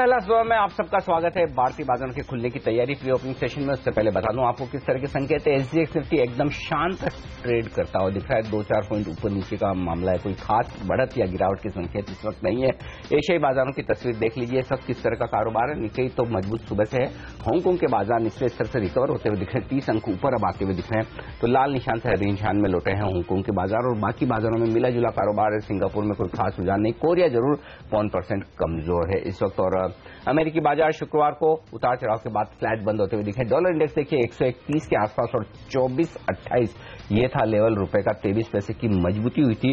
पहला सुबह में आप सबका स्वागत है। भारतीय बाजारों के खुलने की तैयारी प्री ओपनिंग सेशन में। उससे पहले बता दूं आपको किस तरह के संकेत है। एसजीएक्स निफ्टी एकदम शांत ट्रेड करता हुआ दिख रहा है। 2-4 पॉइंट ऊपर नीचे का मामला है, कोई खास बढ़त या गिरावट के संकेत इस वक्त नहीं है। एशियाई बाजारों की तस्वीर देख लीजिए, इस वक्त किस तरह का कारोबार है। निkkei तो मजबूत सुबह से है। हांगकांग के बाजार निचले स्तर से रिकवर होते हुए दिख रहे हैं, 30 अंक ऊपर अब आते हुए दिख रहे हैं। तो लाल निशान से हरे निशान में लौटे हैं हांगकांग के बाजार और बाकी बाजारों में मिला जुला कारोबार है। सिंगापुर में कोई खास रुझान नहीं, कोरिया जरूर 1% कमजोर है इस वक्त। और अमेरिकी बाजार शुक्रवार को उतार चढ़ाव के बाद फ्लैट बंद होते हुए दिखे। डॉलर इंडेक्स देखिए 131 के आसपास और 24.28 ये था लेवल। रुपए का 23 पैसे की मजबूती हुई थी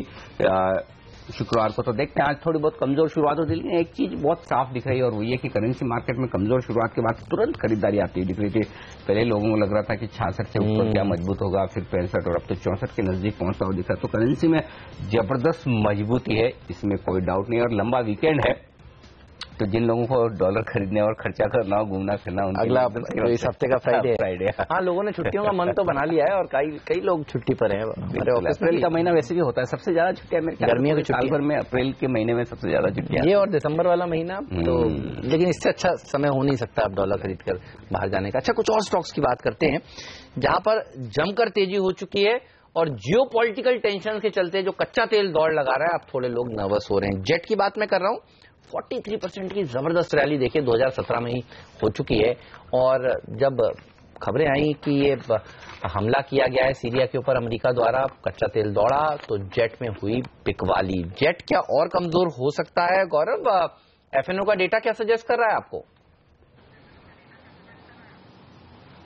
शुक्रवार को। तो देखते हैं आज थोड़ी बहुत कमजोर शुरुआत होती है, लेकिन एक चीज बहुत साफ दिख रही है और वो ये कि करेंसी मार्केट में कमजोर शुरुआत के बाद तुरंत खरीदारी आती हुई दिख रही थी। पहले लोगों को लग रहा था कि 66 से ऊपर क्या मजबूत होगा, फिर 65 और अब तो 64 के नजदीक पहुंचता हुआ दिख रहा। तो करेंसी में जबरदस्त मजबूती है, इसमें कोई डाउट नहीं। और लंबा वीकेंड है, तो जिन लोगों को डॉलर खरीदने और खर्चा करना हो, घूमना फिरना, अगला इस हफ्ते का फ्राइडे। हाँ, लोगों ने छुट्टियों का मन तो बना लिया है और कई लोग छुट्टी पर हैं। अप्रैल का महीना वैसे भी होता है सबसे ज्यादा छुट्टियां, गर्मियों की छुट्टी भर में अप्रैल के महीने में सबसे ज्यादा छुट्टियां, ये और दिसंबर वाला महीना। तो लेकिन इससे अच्छा समय हो नहीं सकता अब डॉलर खरीद कर बाहर जाने का। अच्छा, कुछ और स्टॉक्स की बात करते हैं जहां पर जमकर तेजी हो चुकी है और जियो पॉलिटिकल टेंशन के चलते जो कच्चा तेल दौड़ लगा रहा है, अब थोड़े लोग नर्वस हो रहे हैं। जेट की बात मैं कर रहा हूं, 43% की जबरदस्त रैली देखिए 2017 में ही हो चुकी है। और जब खबरें आई कि ये हमला किया गया है सीरिया के ऊपर अमेरिका द्वारा, कच्चा तेल दौड़ा तो जेट में हुई बिकवाली। जेट क्या और कमजोर हो सकता है गौरव? एफएनओ का डेटा क्या सजेस्ट कर रहा है आपको?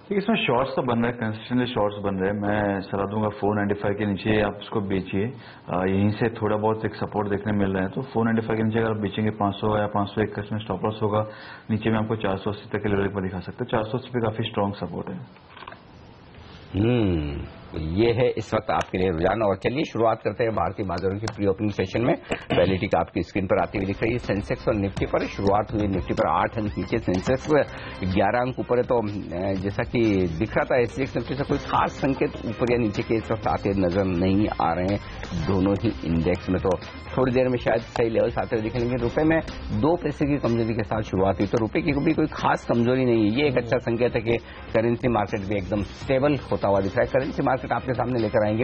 इसमें शॉर्ट्स तो बन रहे हैं, कंसिस्टेंटली शॉर्ट्स बन रहे हैं। मैं सलाह दूंगा 495 के नीचे आप उसको बेचिए। यहीं से थोड़ा बहुत एक सपोर्ट देखने मिल रहा है, तो 495 के नीचे अगर आप बेचेंगे 500 या 501 का इसमें स्टॉप लॉस होगा। नीचे में आपको 480 तक के लेवल पर दिखा सकते हैं। 480 पे काफी स्ट्रॉन्ग सपोर्ट है। ये है इस वक्त आपके लिए रुझान। और चलिए शुरुआत करते हैं भारतीय बाजारों की प्री ओपनिंग सेशन में। पहली टिक आपकी स्क्रीन पर आती हुई दिख रही है। सेंसेक्स और निफ्टी पर शुरुआत हुई, निफ्टी पर 8 अंक नीचे, सेंसेक्स 11 अंक ऊपर है। तो जैसा कि दिख रहा था एसजीएक्स निफ्टी से कोई खास संकेत ऊपर या नीचे के इस वक्त आते नजर नहीं आ रहे हैं दोनों ही इंडेक्स में। तो थोड़ी देर में शायद सही लेवल्स आते हुए दिखेंगे। रुपए में 2 पैसे की कमजोरी के साथ शुरुआत हुई, तो रुपए की भी कोई खास कमजोरी नहीं है। ये एक अच्छा संकेत है कि करेंसी मार्केट भी एकदम स्टेबल होता हुआ दिख रहा है। करेंसी मार्केट आपके सामने लेकर आएंगे,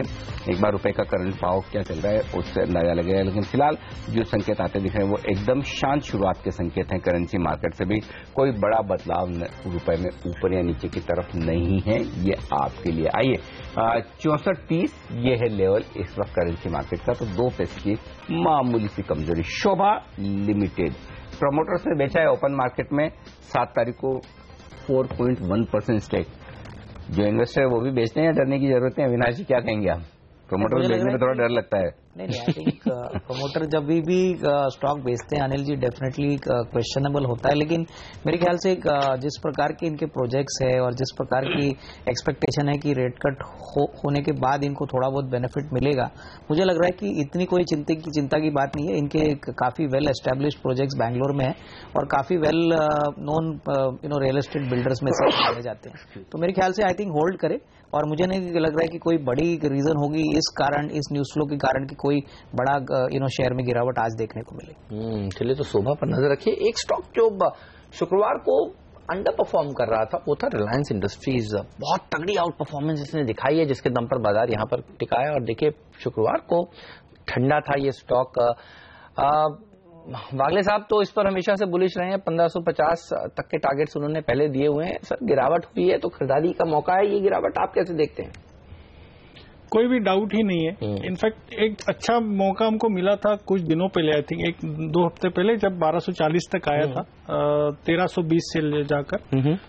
एक बार रुपए का करंट भाव क्या चल रहा है उससे अंदाजा लगेगा। लेकिन फिलहाल जो संकेत आते दिख रहे हैं वो एकदम शांत शुरुआत के संकेत हैं। करेंसी मार्केट से भी कोई बड़ा बदलाव रुपए में ऊपर या नीचे की तरफ नहीं है, ये आपके लिए। आइए 64.30 ये है लेवल इस वक्त करेंसी मार्केट का। तो 2 पैसे की मामूली सी कमजोरी। शोभा लिमिटेड प्रमोटर्स ने बेचा है ओपन मार्केट में 7 तारीख को 4.1% स्टेक। जो इन्वेस्टर है वो भी बेचते हैं या डरने की जरूरत है? अविनाश जी क्या कहेंगे आप? प्रमोटर बेचने में थोड़ा डर लगता है। नहीं, आई थिंक प्रमोटर जब भी स्टॉक बेचते हैं अनिल जी, डेफिनेटली क्वेश्चनेबल होता है। लेकिन मेरे ख्याल से जिस प्रकार के इनके प्रोजेक्ट्स है और जिस प्रकार की एक्सपेक्टेशन है कि रेट कट होने के बाद इनको थोड़ा बहुत बेनिफिट मिलेगा, मुझे लग रहा है कि इतनी कोई चिंता की बात नहीं है। इनके काफी वेल एस्टेब्लिश्ड प्रोजेक्ट्स बैंगलोर में है और काफी well known real estate builders में से माने जाते हैं। तो मेरे ख्याल से आई थिंक होल्ड करे। और मुझे नहीं लग रहा है कि कोई बड़ी रीजन होगी इस न्यूज फ्लो के कारण कि कोई बड़ा शेयर में गिरावट आज देखने को मिले। चलिए, तो शोभा पर नजर रखिए। एक स्टॉक जो शुक्रवार को अंडर परफॉर्म कर रहा था वो था रिलायंस इंडस्ट्रीज। बहुत तगड़ी आउट परफॉर्मेंस इसने दिखाई है, जिसके दम पर बाजार यहां पर टिका है। और देखिए शुक्रवार को ठंडा था ये स्टॉक। वागले साहब तो इस पर हमेशा से बुलिश रहे हैं, 1550 तक के टारगेट्स उन्होंने पहले दिए हुए हैं। सर, गिरावट हुई है तो खरीदारी का मौका है। ये गिरावट आप कैसे देखते हैं? कोई भी डाउट ही नहीं है। इनफैक्ट एक अच्छा मौका हमको मिला था कुछ दिनों पहले, आई थिंक 1-2 हफ्ते पहले, जब 1240 तक आया था 1320 से ले जाकर,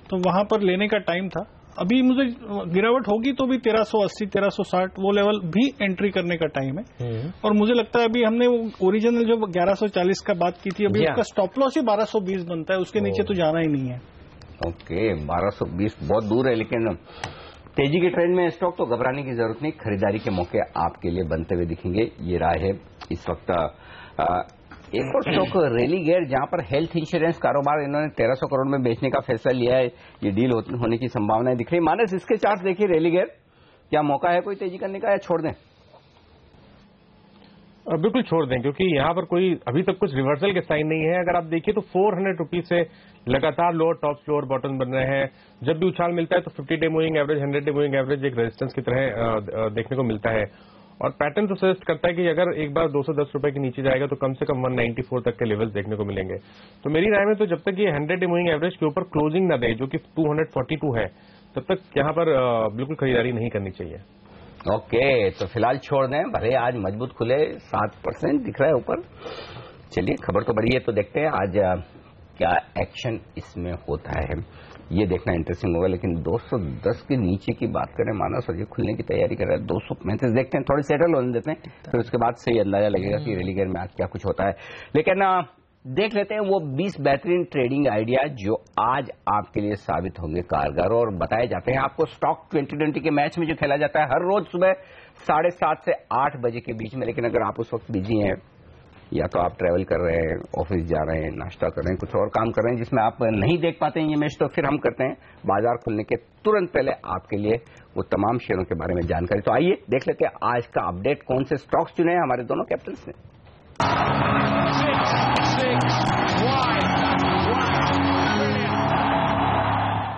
तो वहां पर लेने का टाइम था। अभी मुझे गिरावट होगी तो भी 1380, 1360 वो लेवल भी एंट्री करने का टाइम है। और मुझे लगता है अभी हमने वो ओरिजिनल जो 1140 का बात की थी, अभी उसका स्टॉप लॉस ही 1220 बनता है, उसके नीचे तो जाना ही नहीं है। ओके, 1220 बहुत दूर है। लेकिन तेजी के ट्रेंड में स्टॉक तो घबराने की जरूरत नहीं, खरीदारी के मौके आपके लिए बनते हुए दिखेंगे। ये राय है इस वक्त। एक और स्टॉक रेलीगेयर, जहां पर हेल्थ इंश्योरेंस कारोबार इन्होंने 1300 करोड़ में बेचने का फैसला लिया है। ये डील होने की संभावनाएं दिख रही है। मानस, इसके चार्ट देखिए रेलीगेयर, क्या मौका है कोई तेजी करने का या छोड़ दें? बिल्कुल छोड़ दें, क्योंकि यहाँ पर कोई अभी तक कुछ रिवर्सल के साइन नहीं है। अगर आप देखिए तो 400 रुपीज से लगातार लोअर टॉप लोअर बॉटम बन रहे हैं। जब भी उछाल मिलता है तो 50 day moving average, 100 day moving average एक रेजिस्टेंस की तरह देखने को मिलता है। और पैटर्न तो सजेस्ट करता है कि अगर एक बार 210 रुपए के नीचे जाएगा तो कम से कम 194 तक के लेवल्स देखने को मिलेंगे। तो मेरी राय में तो जब तक ये 100 डे मूविंग एवरेज के ऊपर क्लोजिंग ना दे, जो कि 242 है, तब तक यहाँ पर बिल्कुल खरीदारी नहीं करनी चाहिए। ओके, तो फिलहाल छोड़ दें, भले आज मजबूत खुले, 7% दिख रहा है ऊपर। चलिए, खबर तो बड़ी है, तो देखते हैं आज क्या एक्शन इसमें होता है, ये देखना इंटरेस्टिंग होगा। लेकिन 210 के नीचे की बात करें, माना सर खुलने की तैयारी कर रहा है, 235 देखते हैं, थोड़ी सेटल होने देते हैं, फिर उसके बाद सही अंदाजा लगेगा कि रैली गेयर में आज क्या कुछ होता है। लेकिन देख लेते हैं वो 20 बेहतरीन ट्रेडिंग आइडिया जो आज आपके लिए साबित होंगे कारगर और बताए जाते हैं आपको स्टॉक 2020 के मैच में जो खेला जाता है हर रोज सुबह 7:30 से 8 बजे के बीच में। लेकिन अगर आप उस वक्त बिजी हैं, या तो आप ट्रैवल कर रहे हैं, ऑफिस जा रहे हैं, नाश्ता कर रहे हैं, कुछ और काम कर रहे हैं जिसमें आप नहीं देख पाते हैं ये मैच, तो फिर हम करते हैं बाजार खुलने के तुरंत पहले आपके लिए वो तमाम शेयरों के बारे में जानकारी। तो आइए देख लेते हैं आज का अपडेट, कौन से स्टॉक्स चुने हैं हमारे दोनों कैपिटल्स ने।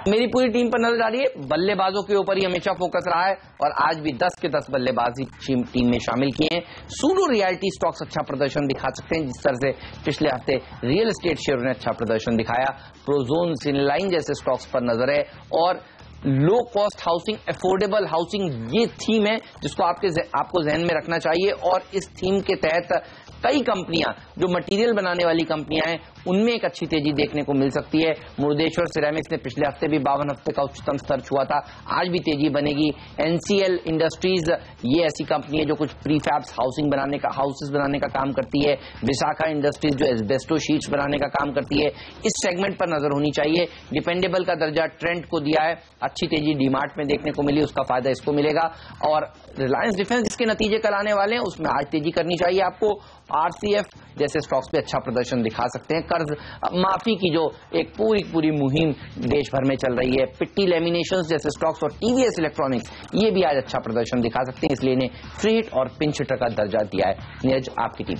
मेरी पूरी टीम पर नजर डालिए, बल्लेबाजों के ऊपर ही हमेशा फोकस रहा है और आज भी 10 के 10 बल्लेबाज ही टीम में शामिल किए हैं। सूडो रियल्टी स्टॉक्स अच्छा प्रदर्शन दिखा सकते हैं, जिस तरह से पिछले हफ्ते रियल एस्टेट शेयरों ने अच्छा प्रदर्शन दिखाया। प्रोजोन, सिनलाइन जैसे स्टॉक्स पर नजर है और low cost housing, affordable housing, ये थीम है जिसको आपको जहन में रखना चाहिए। और इस थीम के तहत कई कंपनियां जो मटेरियल बनाने वाली कंपनियां हैं उनमें एक अच्छी तेजी देखने को मिल सकती है। मुर्देश्वर सिरेमिक्स ने पिछले हफ्ते भी 52 हफ्ते का उच्चतम स्तर छुआ था, आज भी तेजी बनेगी। एनसीएल इंडस्ट्रीज, ये ऐसी कंपनी है जो कुछ प्रीफैब्स हाउसेस बनाने का काम करती है। विशाखा इंडस्ट्रीज जो एस्बेस्टो शीट्स बनाने का काम करती है, इस सेगमेंट पर नजर होनी चाहिए। डिपेंडेबल का दर्जा ट्रेंड को दिया है, अच्छी तेजी डीमार्ट में देखने को मिली, उसका फायदा इसको मिलेगा। और रिलायंस डिफेंस जिसके नतीजे कल आने वाले हैं उसमें आज तेजी करनी चाहिए आपको। आरसीएफ जैसे स्टॉक्स पे अच्छा प्रदर्शन दिखा सकते हैं। कर्ज माफी की जो एक पूरी मुहिम देश भर में चल रही है, पिट्टी लेमिनेशंस जैसे स्टॉक्स और टीवीएस इलेक्ट्रॉनिक्स, ये भी आज अच्छा प्रदर्शन दिखा सकते हैं, इसलिए इन्हें फ्री हिट और पिंच हिटर का दर्जा दिया है। नीरज, आपकी टीम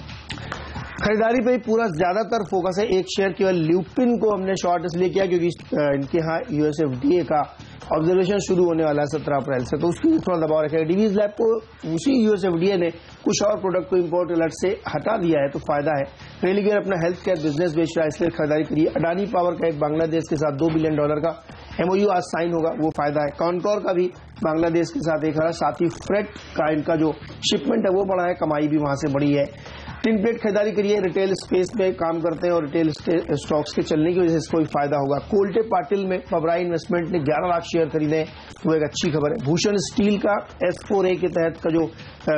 खरीदारी पे पूरा ज्यादातर फोकस है। एक शेयर केवल ल्यूपिन को हमने शॉर्ट इसलिए किया क्योंकि इनके यहाँ यूएसएफडीए का ऑब्जर्वेशन शुरू होने वाला है 17 अप्रैल से, तो उसकी थोड़ा दबाव रखेगा। डीवीज लैब को उसी यूएसएफडीए ने कुछ और प्रोडक्ट को इंपोर्ट अलर्ट से हटा दिया है, तो फायदा है। रेलिगेयर अपना हेल्थ केयर बिजनेस बेच रहा है, इसलिए खरीदारी करिए। अडानी पावर का एक बांग्लादेश के साथ $2 बिलियन का एमओयू आज साइन होगा, वो फायदा है। कॉन्टोर का भी बांग्लादेश के साथ एक है, साथ ही फ्रेट का इनका जो शिपमेंट है वो बढ़ा है, कमाई भी वहां से बढ़ी है। टिन प्लेट खरीदारी करिए, रिटेल स्पेस में काम करते हैं और रिटेल स्टॉक्स के चलने की वजह से इसको भी फायदा होगा। कोल्टे पाटिल में फबराई इन्वेस्टमेंट ने 11 लाख शेयर खरीदे, वो एक अच्छी खबर है। भूषण स्टील का S4A के तहत का जो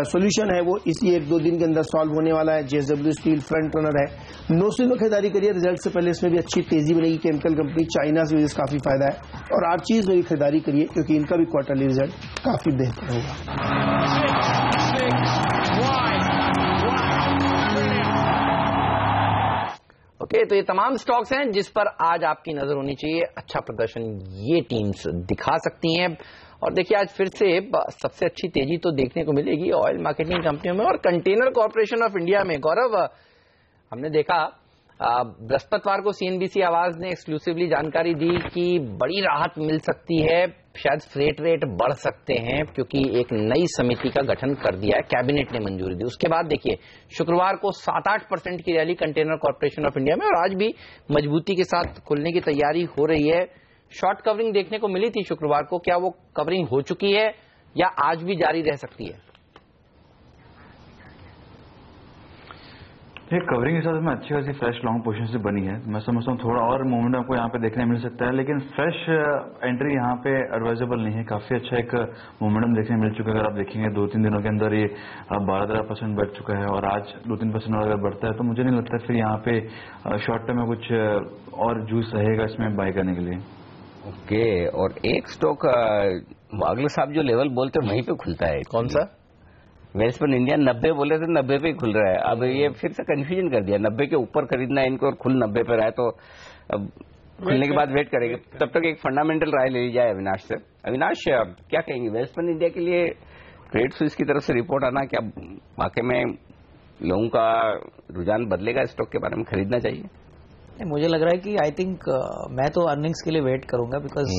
सोल्यूशन है वो इसी 1-2 दिन के अंदर सॉल्व होने वाला है। JSW स्टील फ्रंट रनर है। नोसिल में खरीदारी करिए, रिजल्ट से पहले इसमें भी अच्छी तेजी बनेगी। केमिकल कंपनी चाइना से वजह से काफी फायदा है। और आर्चीज में भी खरीदारी करिए क्योंकि इनका भी क्वार्टरली रिजल्ट काफी बेहतर होगा। ओके, तो ये तमाम स्टॉक्स हैं जिस पर आज आपकी नजर होनी चाहिए। अच्छा प्रदर्शन ये टीम्स दिखा सकती हैं। और देखिए, आज फिर से सबसे अच्छी तेजी तो देखने को मिलेगी ऑयल मार्केटिंग कंपनियों में और कंटेनर कॉर्पोरेशन ऑफ इंडिया में। गौरव, हमने देखा बृहस्पतिवार को CNBC आवाज ने एक्सक्लूसिवली जानकारी दी कि बड़ी राहत मिल सकती है, शायद फ्रेट रेट बढ़ सकते हैं क्योंकि एक नई समिति का गठन कर दिया है, कैबिनेट ने मंजूरी दी। उसके बाद देखिए, शुक्रवार को 7-8% की rally container corporation of India में और आज भी मजबूती के साथ खुलने की तैयारी हो रही है। शॉर्ट कवरिंग देखने को मिली थी शुक्रवार को, क्या वो कवरिंग हो चुकी है या आज भी जारी रह सकती है? ये कवरिंग के साथ में अच्छी खासी फ्रेश लॉन्ग पोजीशन से बनी है। मैं समझता हूँ थोड़ा और मूवमेंट आपको यहाँ पे देखने मिल सकता है, लेकिन फ्रेश एंट्री यहाँ पे एडवाइजेबल नहीं है। काफी अच्छा एक मोमेंटम देखने मिल चुका है। अगर आप देखेंगे 2-3 दिनों के अंदर ये 12-13% बढ़ चुका है और आज 2-3% और अगर बढ़ता है तो मुझे नहीं लगता फिर यहाँ पे शॉर्ट टर्म में कुछ और जूस रहेगा इसमें बाय करने के लिए। ओके, और एक स्टॉक वागले साहब जो लेवल बोलते हैं वहीं पे खुलता है। कौन सा? वेल्सपन इंडिया 90 बोले थे, 90 पे ही खुल रहा है। अब ये फिर से कंफ्यूजन कर दिया, 90 के ऊपर खरीदना है इनको और खुल 90 पे रहा है, तो अब खुलने के बाद वेट करेंगे। तब तक एक फंडामेंटल राय ले ली जाए अविनाश से। अविनाश, क्या कहेंगे वेल्सपन इंडिया के लिए? क्रेडिट स्विस की तरफ से रिपोर्ट आना क्या वाकई में लोगों का रुझान बदलेगा, स्टॉक के बारे में खरीदना चाहिए? मुझे लग रहा है कि आई थिंक मैं तो अर्निंग्स के लिए वेट करूंगा, बिकॉज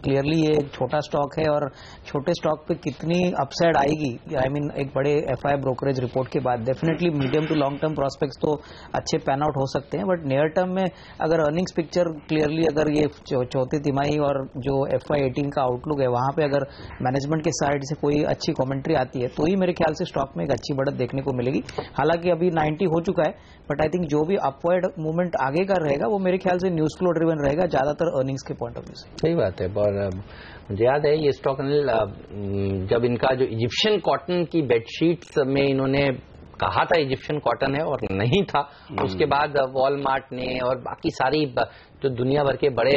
क्लियरली ये छोटा स्टॉक है और छोटे स्टॉक पे कितनी अपसाइड आएगी, आई मीन एक बड़े एफआई ब्रोकरेज रिपोर्ट के बाद definitely medium to long term prospects तो अच्छे पैन आउट हो सकते हैं, बट नियर टर्म में अगर अर्निंग्स पिक्चर क्लियरली अगर ये चौथी तिमाही और जो FY18 का आउटलुक है वहां पे अगर मैनेजमेंट के साइड से कोई अच्छी कमेंट्री आती है तो ही मेरे ख्याल से स्टॉक में एक अच्छी बढ़त देखने को मिलेगी। हालांकि अभी 90 हो चुका है, बट आई थिंक जो भी अपवर्ड मूवमेंट आगे का रहेगा वो मेरे ख्याल से न्यूज फ्लो ड्रिवन रहेगा ज्यादातर अर्निंग्स के पॉइंट ऑफ व्यू से। सही बात है। और मुझे याद है ये स्टॉक जब इनका जो इजिप्शियन कॉटन की बेडशीट्स में इन्होंने कहा था इजिप्शियन कॉटन है और नहीं था, उसके बाद वॉलमार्ट ने और बाकी सारी जो दुनिया भर के बड़े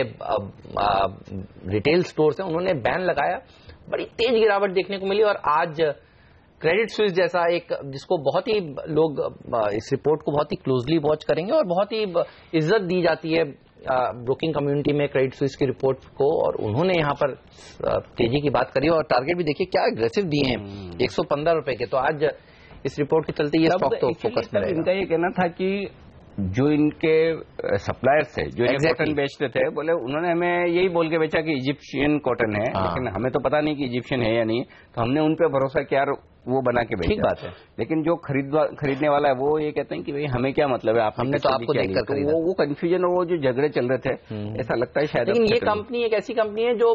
रिटेल स्टोर्स हैं उन्होंने बैन लगाया, बड़ी तेज गिरावट देखने को मिली। और आज क्रेडिट स्विस जैसा एक जिसको बहुत ही लोग इस रिपोर्ट को बहुत ही क्लोजली वॉच करेंगे और बहुत ही इज्जत दी जाती है ब्रोकिंग कम्युनिटी में क्रेडिट स्विस की रिपोर्ट को, और उन्होंने यहाँ पर तेजी की बात करी और टारगेट भी देखिए क्या एग्रेसिव दिए हैं 115 रुपए के। तो आज इस रिपोर्ट के चलते ये स्टॉक तो फोकस में रहेगा। इनका ये कहना था कि जो इनके सप्लायर्स थे जो कॉटन बेचते थे, बोले उन्होंने हमें यही बोल के बेचा कि इजिप्शियन कॉटन है, लेकिन हमें तो पता नहीं कि इजिप्शियन है या नहीं, तो हमने उन पे भरोसा किया वो बना के बेचा। ठीक बात है, लेकिन जो खरीदने वाला है वो ये कहते हैं कि भाई हमें क्या मतलब है, हमने तो आपको देखकर खरीदा। तो वो कंफ्यूजन और वो जो झगड़े चल रहे थे, ऐसा लगता है शायद। लेकिन ये कंपनी एक ऐसी कंपनी है जो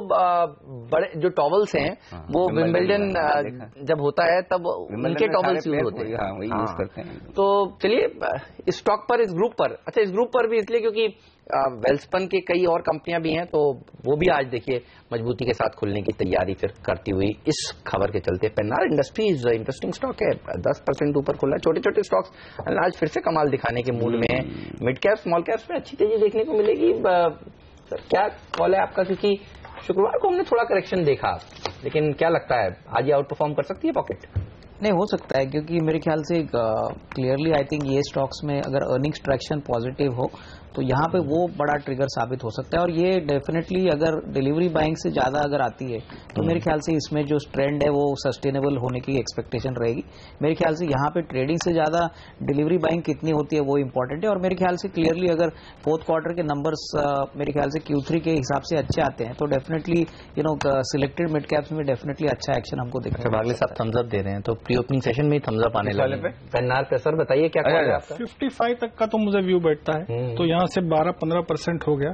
बड़े जो टॉवल्स हैं वो विंबलडन जब होता है तब उनके टॉवल्स यूज होते हैं, वही यूज करते हैं। तो चलिए इस स्टॉक पर, इस ग्रुप पर, अच्छा इस ग्रुप पर भी इसलिए क्योंकि वेल्सपन के कई और कंपनियां भी हैं, तो वो भी आज देखिए मजबूती के साथ खुलने की तैयारी फिर करती हुई इस खबर के चलते। पेन्नार इंडस्ट्रीज इंटरेस्टिंग स्टॉक है, 10% ऊपर खुला। छोटे छोटे स्टॉक्स आज फिर से कमाल दिखाने के मूड में है। मिड कैप स्मॉल कैप्स में अच्छी तेजी देखने को मिलेगी। सर क्या कॉल है आपका, क्योंकि शुक्रवार को हमने थोड़ा करेक्शन देखा, लेकिन क्या लगता है आज ये आउट परफॉर्म कर सकती है पॉकेट? नहीं, हो सकता है, क्योंकि मेरे ख्याल से क्लियरली आई थिंक ये स्टॉक्स में अगर अर्निंग्स ट्रैक्शन पॉजिटिव हो तो यहाँ पे वो बड़ा ट्रिगर साबित हो सकता है। और ये डेफिनेटली अगर डिलीवरी बाइंग से ज्यादा अगर आती है तो मेरे ख्याल से इसमें जो ट्रेंड है वो सस्टेनेबल होने की एक्सपेक्टेशन रहेगी। मेरे ख्याल से यहाँ पे ट्रेडिंग से ज्यादा डिलीवरी बाइंग कितनी होती है वो इंपॉर्टेंट है। और मेरे ख्याल से क्लियरली अगर फोर्थ क्वार्टर के नंबर्स मेरे ख्याल से Q3 के हिसाब से अच्छे आते हैं तो डेफिनेटली सिलेक्टेड मिड कैप्स में डेफिनेटली अच्छा एक्शन हमको देखने को। भागले साहब थम्स अप दे रहे हैं, तो प्री ओपनिंग सेशन में थम्स अप आने लगे पेन्नार पे। सर बताइए क्या कॉल है आपका? 55 तक का तो मुझे व्यू बैठता है, तो यहाँ से 12-15% हो गया।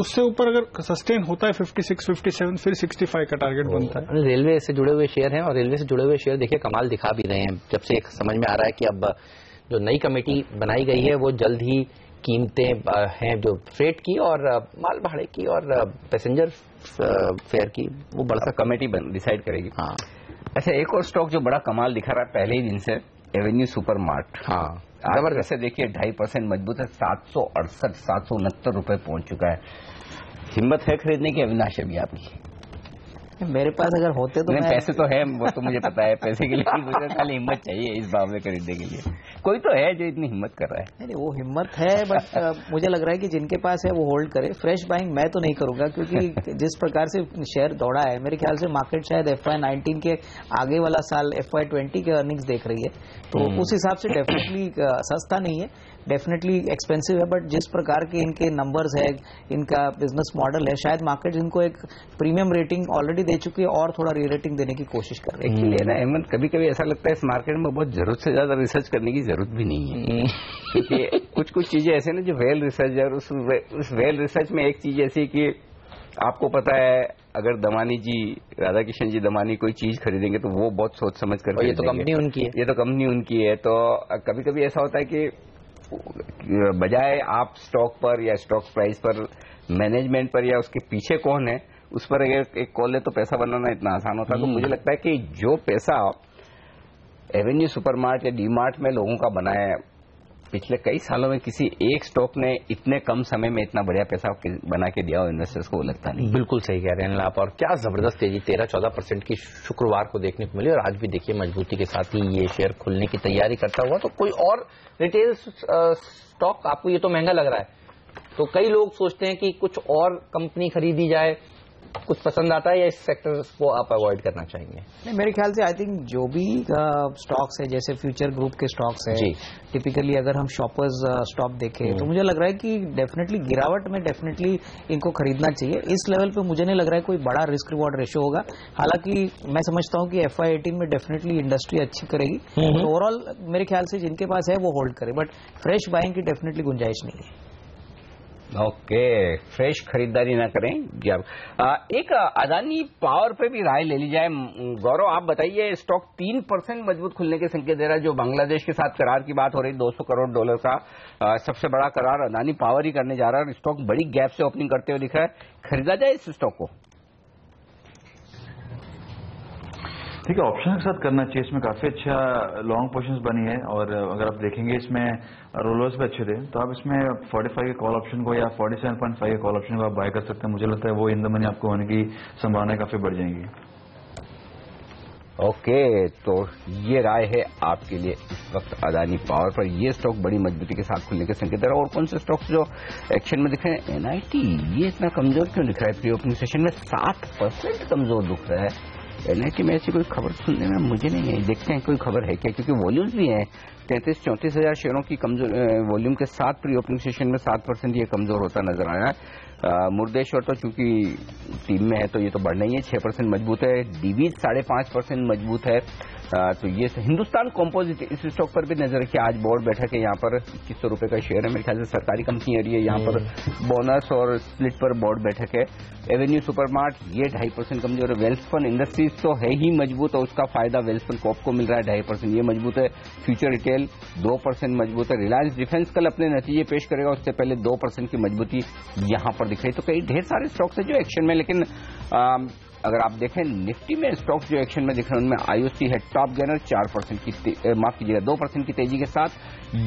उससे ऊपर अगर सस्टेन होता है 56-57 फिर 65 का टारगेट बनता है। रेलवे से जुड़े हुए शेयर हैं और रेलवे से जुड़े हुए शेयर देखिए कमाल दिखा भी रहे हैं। जब से एक समझ में आ रहा है कि अब जो नई कमेटी बनाई गई है वो जल्द ही कीमतें हैं जो फ्रेट की और माल भाड़े की और पैसेंजर फेयर की वो बड़ा कमेटी डिसाइड करेगी। हाँ, अच्छा एक और स्टॉक जो बड़ा कमाल दिखा रहा है पहले ही दिन से, एवेन्यू सुपरमार्ट। हाँ जबरदस्त है, देखिए 2.5% मजबूत है, 768-769 रुपए पहुंच चुका है। हिम्मत है खरीदने की अविनाश अभी आपकी? मेरे पास अगर होते तो पैसे तो है, वो तो मुझे पता है, पैसे के लिए मुझे खाली हिम्मत चाहिए इस भाव में खरीदने के लिए। कोई तो है जो इतनी हिम्मत कर रहा है। नहीं, वो हिम्मत है, बट मुझे लग रहा है कि जिनके पास है वो होल्ड करे। फ्रेश बाइंग मैं तो नहीं करूंगा, क्योंकि जिस प्रकार से शेयर दौड़ा है मेरे ख्याल से मार्केट शायद FY19 के आगे वाला साल FY20 के अर्निंग्स देख रही है, तो उस हिसाब से डेफिनेटली सस्ता नहीं है, डेफिनेटली एक्सपेंसिव है। बट जिस प्रकार के इनके नंबर्स है, इनका बिजनेस मॉडल है, शायद मार्केट इनको एक प्रीमियम रेटिंग ऑलरेडी दे चुकी है और थोड़ा री रेटिंग देने की कोशिश कर रही है। एक्चुअली ना अहमद, कभी कभी ऐसा लगता है इस मार्केट में बहुत जरूरत से ज्यादा रिसर्च करने की जरूरत भी नहीं है, क्योंकि कुछ चीजें ऐसे ना जो वेल रिसर्च है, और उस वेल रिसर्च में एक चीज ऐसी कि आपको पता है अगर दमानी जी, राधा किशन जी दमानी कोई चीज खरीदेंगे तो वो बहुत सोच समझ कर, ये तो कंपनी उनकी है, ये तो कंपनी उनकी है। तो कभी कभी ऐसा होता है कि बजाय आप स्टॉक पर या स्टॉक प्राइस पर, मैनेजमेंट पर या उसके पीछे कौन है उस पर अगर एक कॉल है तो पैसा बनाना इतना आसान होता है। तो मुझे लगता है कि जो पैसा एवेन्यू सुपरमार्ट या डीमार्ट में लोगों का बना है पिछले कई सालों में, किसी एक स्टॉक ने इतने कम समय में इतना बढ़िया पैसा बना के दिया हो इन्वेस्टर्स को, लगता नहीं। बिल्कुल सही कह रहे हैं आप, और क्या जबरदस्त तेजी 13-14% की शुक्रवार को देखने को मिली, और आज भी देखिए मजबूती के साथ ही ये शेयर खुलने की तैयारी करता हुआ। तो कोई और रिटेल स्टॉक आपको ये तो महंगा लग रहा है, तो कई लोग सोचते हैं कि कुछ और कंपनी खरीदी जाए, कुछ पसंद आता है या इस सेक्टर को आप अवॉइड करना चाहेंगे? नहीं, मेरे ख्याल से आई थिंक जो भी स्टॉक्स है, जैसे फ्यूचर ग्रुप के स्टॉक्स है, टिपिकली अगर हम शॉपर्स स्टॉक देखें तो मुझे लग रहा है कि डेफिनेटली गिरावट में डेफिनेटली इनको खरीदना चाहिए। इस लेवल पे मुझे नहीं लग रहा है कोई बड़ा रिस्क रिवॉर्ड रेशियो होगा। हालांकि मैं समझता हूं कि FY18 में डेफिनेटली इंडस्ट्री अच्छी करेगी, तो ओवरऑल मेरे ख्याल से जिनके पास है वो होल्ड करे, बट फ्रेश बाइंग की डेफिनेटली गुंजाइश नहीं है। ओके, फ्रेश खरीदारी ना करें जी। आप एक अदानी पावर पे भी राय ले ली जाए। गौरव, आप बताइए, स्टॉक 3% मजबूत खुलने के संकेत दे रहा है। जो बांग्लादेश के साथ करार की बात हो रही, $200 करोड़ का सबसे बड़ा करार अदानी पावर ही करने जा रहा है और स्टॉक बड़ी गैप से ओपनिंग करते हुए दिख रहा है। खरीदा जाए इस स्टॉक को? ठीक है, ऑप्शन के साथ करना चाहिए। इसमें काफी अच्छा लॉन्ग पोजीशंस बनी है और अगर आप देखेंगे इसमें रोलर्स भी अच्छे थे, तो आप इसमें 45 के कॉल ऑप्शन को या 47.5 के कॉल ऑप्शन को आप बाय कर सकते हैं। मुझे लगता है वो इन द मनी आपको होने की संभावना काफी बढ़ जाएंगी। ओके, तो ये राय है आपके लिए इस वक्त अदानी पावर पर। ये स्टॉक बड़ी मजबूती के साथ खुलने के संकेत दे रहा है। और कौन से स्टॉक्स जो एक्शन में दिख रहे हैं? NIT, ये इतना कमजोर क्यों दिख रहा है? प्री ओपनिंग सेशन में 7% कमजोर दिख रहा है। NIT में ऐसी कोई खबर सुनने में मुझे नहीं है। देखते हैं कोई खबर है क्या, क्योंकि वॉल्यूम्स भी हैं। 33-34 हजार शेयरों की कमजोर वॉल्यूम के साथ प्री ओपनिंग सेशन में 7% ये कमजोर होता नजर आया है। मुर्देश्वर तो चूंकि टीम में है तो ये तो बढ़ना ही है, 6% मजबूत है। डीवीज 5.5% मजबूत है। तो ये हिंदुस्तान कॉम्पोजिट, इस स्टॉक पर भी नजर रखिए। आज बोर्ड बैठक है, यहाँ पर 2100 रुपए का शेयर है। मेरे ख्याल से सरकारी कंपनी आ रही है। यहाँ पर बोनस और स्प्लिट पर बोर्ड बैठक है। एवेन्यू सुपरमार्ट ये 2.5% कमजोर है। वेल्सपन इंडस्ट्रीज तो है ही मजबूत और उसका फायदा वेल्सपन कॉप को मिल रहा है, 2.5% ये मजबूत है। फ्यूचर रिटेल 2% मजबूत है। रिलायंस डिफेंस कल अपने नतीजे पेश करेगा, उससे पहले 2% की मजबूती यहाँ पर दिख रही। तो कई ढेर सारे स्टॉक्स है जो एक्शन में, लेकिन अगर आप देखें निफ्टी में स्टॉक्स जो एक्शन में दिख रहे हैं उनमें IOC है टॉप गेनर, 4% की माफ कीजिएगा 2% की तेजी के साथ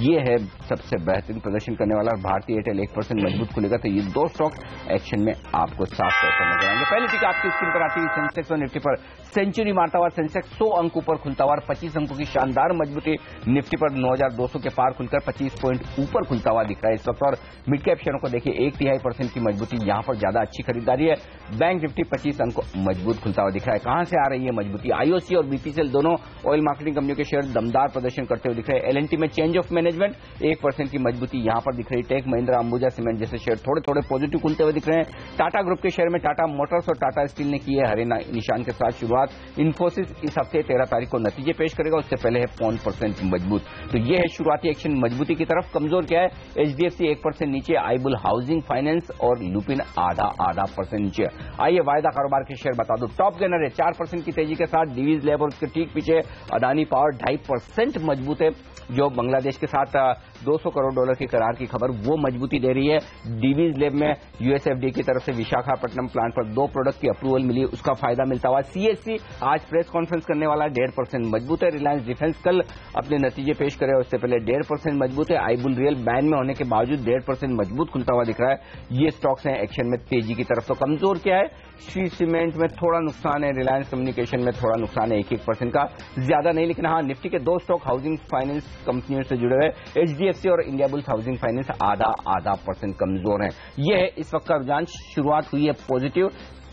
ये है सबसे बेहतरीन प्रदर्शन करने वाला। भारतीय एयरटेल 1% मजबूत खुलेगा। तो ये दो स्टॉक एक्शन में आपको साफ तौर पर नजर आएंगे। पहली टिक आपकी स्क्रीन पर आती हुई सेंसेक्स और निफ्टी पर सेंचुरी मारता हुआ सेंसेक्स 100 अंक ऊपर खुलता हुआ, 25 अंकों की शानदार मजबूती। निफ्टी पर 9,200 के पार खुलकर 25 पॉइंट ऊपर खुलता हुआ दिख रहा है इस वक्त। और मिड कैप शेयरों को देखिए 1.5% की मजबूती, यहां पर ज्यादा अच्छी खरीदारी है। बैंक निफ्टी 25 अंक मजबूत खुलता हुआ दिख रहा है। कहां से आ रही है मजबूती? IOC और BPCL दोनों ऑयल मार्केटिंग कंपनियों के शेयर दमदार प्रदर्शन करते हुए दिख रहे हैं। LNT में चेंज ऑफ मैनेजमेंट 1% की मजबूती यहां पर दिख रही है। टेक महिंद्रा, अंबुजा सीमेंट जैसे शेयर थोड़े थोड़े पॉजिटिव खुलते हुए दिख रहे हैं। टाटा ग्रुप के शेयर में टाटा मोटर्स और टाटा स्टील ने की है हरे निशान के साथ शुरुआत। इन्फोसिस इस हफ्ते 13 तारीख को नतीजे पेश करेगा, उससे पहले है 5% मजबूत। तो ये है शुरुआती एक्शन मजबूती की तरफ। कमजोर क्या है? HDFC 1% नीचे, आईबुल हाउसिंग फाइनेंस और लुपिन आधा % नीचे। आइए वायदा कारोबार के शेयर बता दो। टॉप गेनर है 4% की तेजी के साथ, डीवीज लैब और उसके ठीक पीछे अदानी पावर 2.5% मजबूत है। जो बांग्लादेश के साथ $200 करोड़ के करार की खबर वो मजबूती दे रही है। डीवीज लैब में USFDA की तरफ से विशाखापट्टनम प्लांट पर 2 प्रोडक्ट की अप्रूवल मिली, उसका फायदा मिलता हुआ। CSC आज प्रेस कॉन्फ्रेंस करने वाला 1.5% मजबूत है। रिलायंस डिफेंस कल अपने नतीजे पेश करे, उससे पहले 1.5% मजबूत है। आईबुल रियल बैन में होने के बावजूद 1.5% मजबूत खुलता हुआ दिख रहा है। ये स्टॉक्स हैं एक्शन में तेजी की तरफ। तो कमजोर क्या है? श्री सीमेंट में थोड़ा नुकसान है, रिलायंस कम्युनिकेशन में थोड़ा नुकसान है, 1% का, ज्यादा नहीं। लेकिन हाँ, निफ्टी के 2 स्टॉक हाउसिंग फाइनेंस कंपनियों से जुड़े हुए HDFC और इंडियाबुल्स हाउसिंग फाइनेंस आधा % कमजोर है। यह है इस वक्त का रुझान। शुरुआत हुई है पॉजिटिव,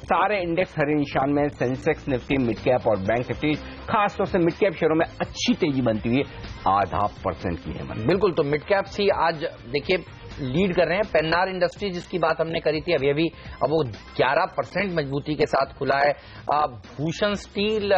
सारे इंडेक्स हरे निशान में। सेंसेक्स, निफ्टी, मिड कैप और बैंक निफ्टी, खासतौर से मिड कैप शेयरों में अच्छी तेजी बनती हुई 0.5% की है। बिल्कुल, तो मिड कैप्स ही आज देखिए लीड कर रहे हैं। पेन्नार इंडस्ट्री जिसकी बात हमने करी थी अभी अब वो 11% मजबूती के साथ खुला है। भूषण स्टील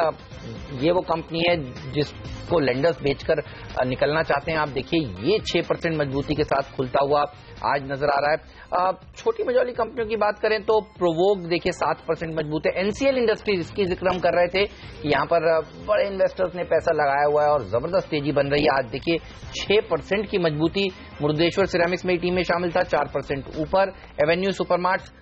ये वो कंपनी है जिसको लेंडर्स बेचकर निकलना चाहते हैं। आप देखिए ये 6% मजबूती के साथ खुलता हुआ आज नजर आ रहा है। छोटी मझौली कंपनियों की बात करें तो प्रोवोग देखिए 7% मजबूत है। NCL इंडस्ट्रीज जिसकी जिक्र हम कर रहे थे कि यहाँ पर बड़े इन्वेस्टर्स ने पैसा लगाया हुआ है और जबरदस्त तेजी बन रही है। आज देखिए 6% की मजबूती। मुर्देश्वर सिरेमिक्स में टीम में शामिल था, 4% ऊपर। एवेन्यू सुपरमार्ट्स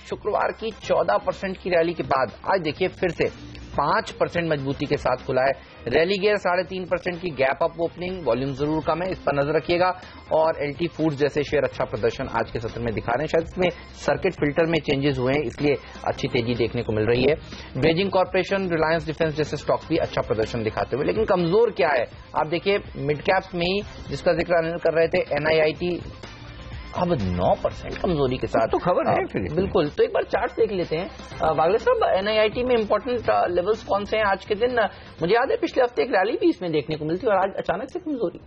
शुक्रवार की 14% की रैली के बाद आज देखिए फिर से 5% मजबूती के साथ खुला है। रैली गेयर 3.5% की गैप अप ओपनिंग, वॉल्यूम जरूर कम है, इस पर नजर रखिएगा। और LT फूड्स जैसे शेयर अच्छा प्रदर्शन आज के सत्र में दिखा रहे हैं। शायद इसमें सर्किट फिल्टर में चेंजेस हुए हैं, इसलिए अच्छी तेजी देखने को मिल रही है। ड्रेजिंग कॉर्पोरेशन, रिलायंस डिफेंस जैसे स्टॉक्स भी अच्छा प्रदर्शन दिखाते हुए। लेकिन कमजोर क्या है? आप देखिए मिड कैप्स में ही जिसका जिक्र अनिल कर रहे थे, NIIT अब 9% कमजोरी के साथ तो खबर है फिर बिल्कुल। तो एक बार चार्ट देख लेते हैं वागले साहब। NIIT में इंपॉर्टेंट लेवल्स कौन से हैं आज के दिन? मुझे याद है पिछले हफ्ते एक रैली भी इसमें देखने को मिलती और आज अचानक से कमजोरी।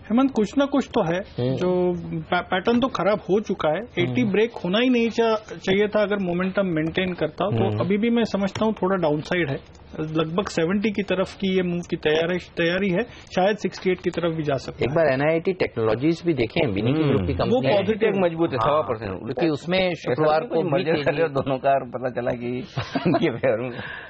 हेमंत, कुछ ना कुछ तो है जो पैटर्न तो खराब हो चुका है। 80 ब्रेक होना ही नहीं चाहिए था अगर मोमेंटम मेंटेन करता। तो अभी भी मैं समझता हूँ थोड़ा डाउनसाइड है, लगभग 70 की तरफ की ये मूव की तैयारी है, शायद 68 की तरफ भी जा सकता है। एक बार NIIT टेक्नोलॉजीज भी देखें, विनी की ग्रुप की कंपनी, वो पॉजिटिव मजबूत है 100%, क्योंकि उसमें शुक्रवार को मर्जर कर दोनों का पता चला कि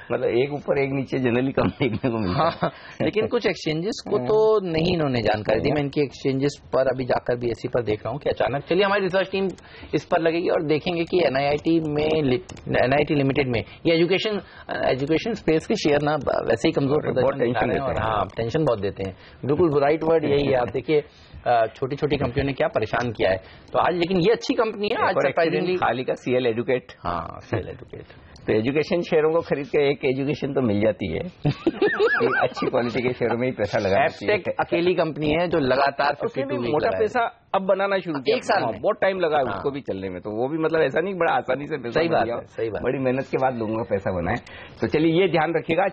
मतलब एक ऊपर एक नीचे जनरली कम देखने को मिलता है। लेकिन कुछ एक्सचेंजेस को तो नहीं इन्होंने जानकारी दी। मैं इनकी एक्सचेंजेस पर अभी जाकर BSE पर देख रहा हूँ कि अचानक, चलिए हमारी रिसर्च टीम इस पर लगेगी और देखेंगे कि NIIT लिमिटेड में ये एजुकेशन स्पेस के शेयर ना वैसे ही कमजोर प्रदर्शन दिखा रहे हैं और हाँ टेंशन बहुत देते हैं। बिल्कुल राइट वर्ड यही है। आप देखिए छोटी छोटी कंपनियों ने क्या परेशान किया है। तो आज लेकिन ये अच्छी कंपनी है आज सरप्राइजिंगली। खाली का CL एडुकेट, हाँ CL एडुकेट। तो एजुकेशन शेयरों को खरीद के एक एजुकेशन तो मिल जाती है। अच्छी क्वालिटी के शेयरों में ही पैसा लगा। एप्टेक अकेली कंपनी है जो लगातार मोटा पैसा अब बनाना शुरू किया, एक साल में बहुत टाइम लगा है उसको भी चलने में। तो वो भी मतलब ऐसा नहीं बड़ा आसानी से पैसा सही बात है, सही बात। बड़ी मेहनत के बाद लोगों का पैसा बनाए। तो चलिए ये ध्यान रखिएगा।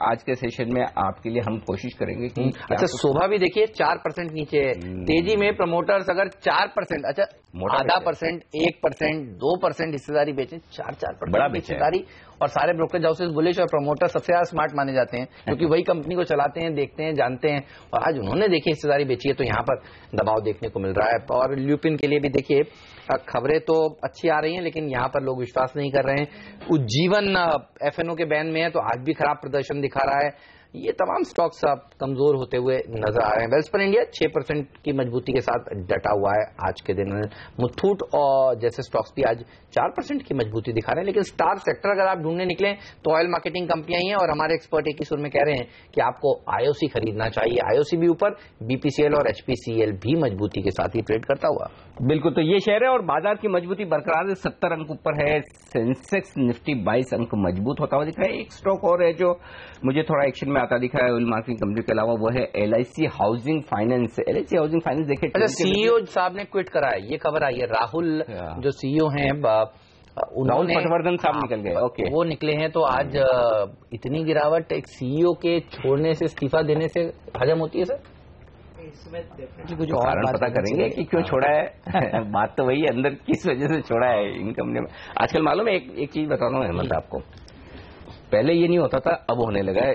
आज के सेशन में आपके लिए हम कोशिश करेंगे कि अच्छा शोभा भी देखिए 4% नीचे तेजी में। प्रमोटर्स अगर 4%, अच्छा आधा %, 1%, 2% हिस्सेदारी बेचें, 4% बड़ा हिस्सेदारी। और सारे ब्रोकरेज हाउसेस बुलिश और प्रमोटर सबसे ज्यादा स्मार्ट माने जाते हैं क्योंकि वही कंपनी को चलाते हैं, देखते हैं, जानते हैं। और आज उन्होंने देखिए हिस्सेदारी बेची है तो यहाँ पर दबाव देखने को मिल रहा है। और ल्यूपिन के लिए भी देखिए खबरें तो अच्छी आ रही हैं लेकिन यहाँ पर लोग विश्वास नहीं कर रहे हैं। उज्जीवन FNO के बैन में है तो आज भी खराब प्रदर्शन दिखा रहा है। ये तमाम स्टॉक्स अब कमजोर होते हुए नजर आ रहे हैं। वेल्सपन इंडिया 6% की मजबूती के साथ डटा हुआ है आज के दिन। मुथूट और जैसे स्टॉक्स भी आज 4% की मजबूती दिखा रहे हैं। लेकिन स्टार सेक्टर अगर आप ढूंढने निकले तो ऑयल मार्केटिंग कंपनियां ही हैं और हमारे एक्सपर्ट एक ही सुर में कह रहे हैं कि आपको IOC खरीदना चाहिए। IOC भी ऊपर, BPCL और HPCL भी मजबूती के साथ ही ट्रेड करता हुआ। बिल्कुल, तो ये शेयर है और बाजार की मजबूती बरकरार है। 70 अंक ऊपर है। सेंसेक्स निफ्टी 22 अंक मजबूत होता हुआ दिख रहा है। एक स्टॉक और है जो मुझे थोड़ा एक्शन में आता दिखा है ऑयल मार्केटिंग कंपनी के अलावा, वो है LIC housing finance. LIC housing finance देखिए, अच्छा CEO साहब ने क्विट करा है, ये खबर आई है। राहुल जो CEO हैं उन्होंने पटवर्धन साहब निकल गए। ओके, वो निकले हैं। तो आज इतनी गिरावट एक CEO के छोड़ने से, इस्तीफा देने से हजम होती है सर? कुछ कारण पता करेंगे कि क्यों छोड़ा है। बात तो वही है, अंदर किस वजह से छोड़ा है इन कंपनी में। आजकल मालूम है, एक चीज बताता हूँ हेमंत आपको, पहले ये नहीं होता था, अब होने लगा है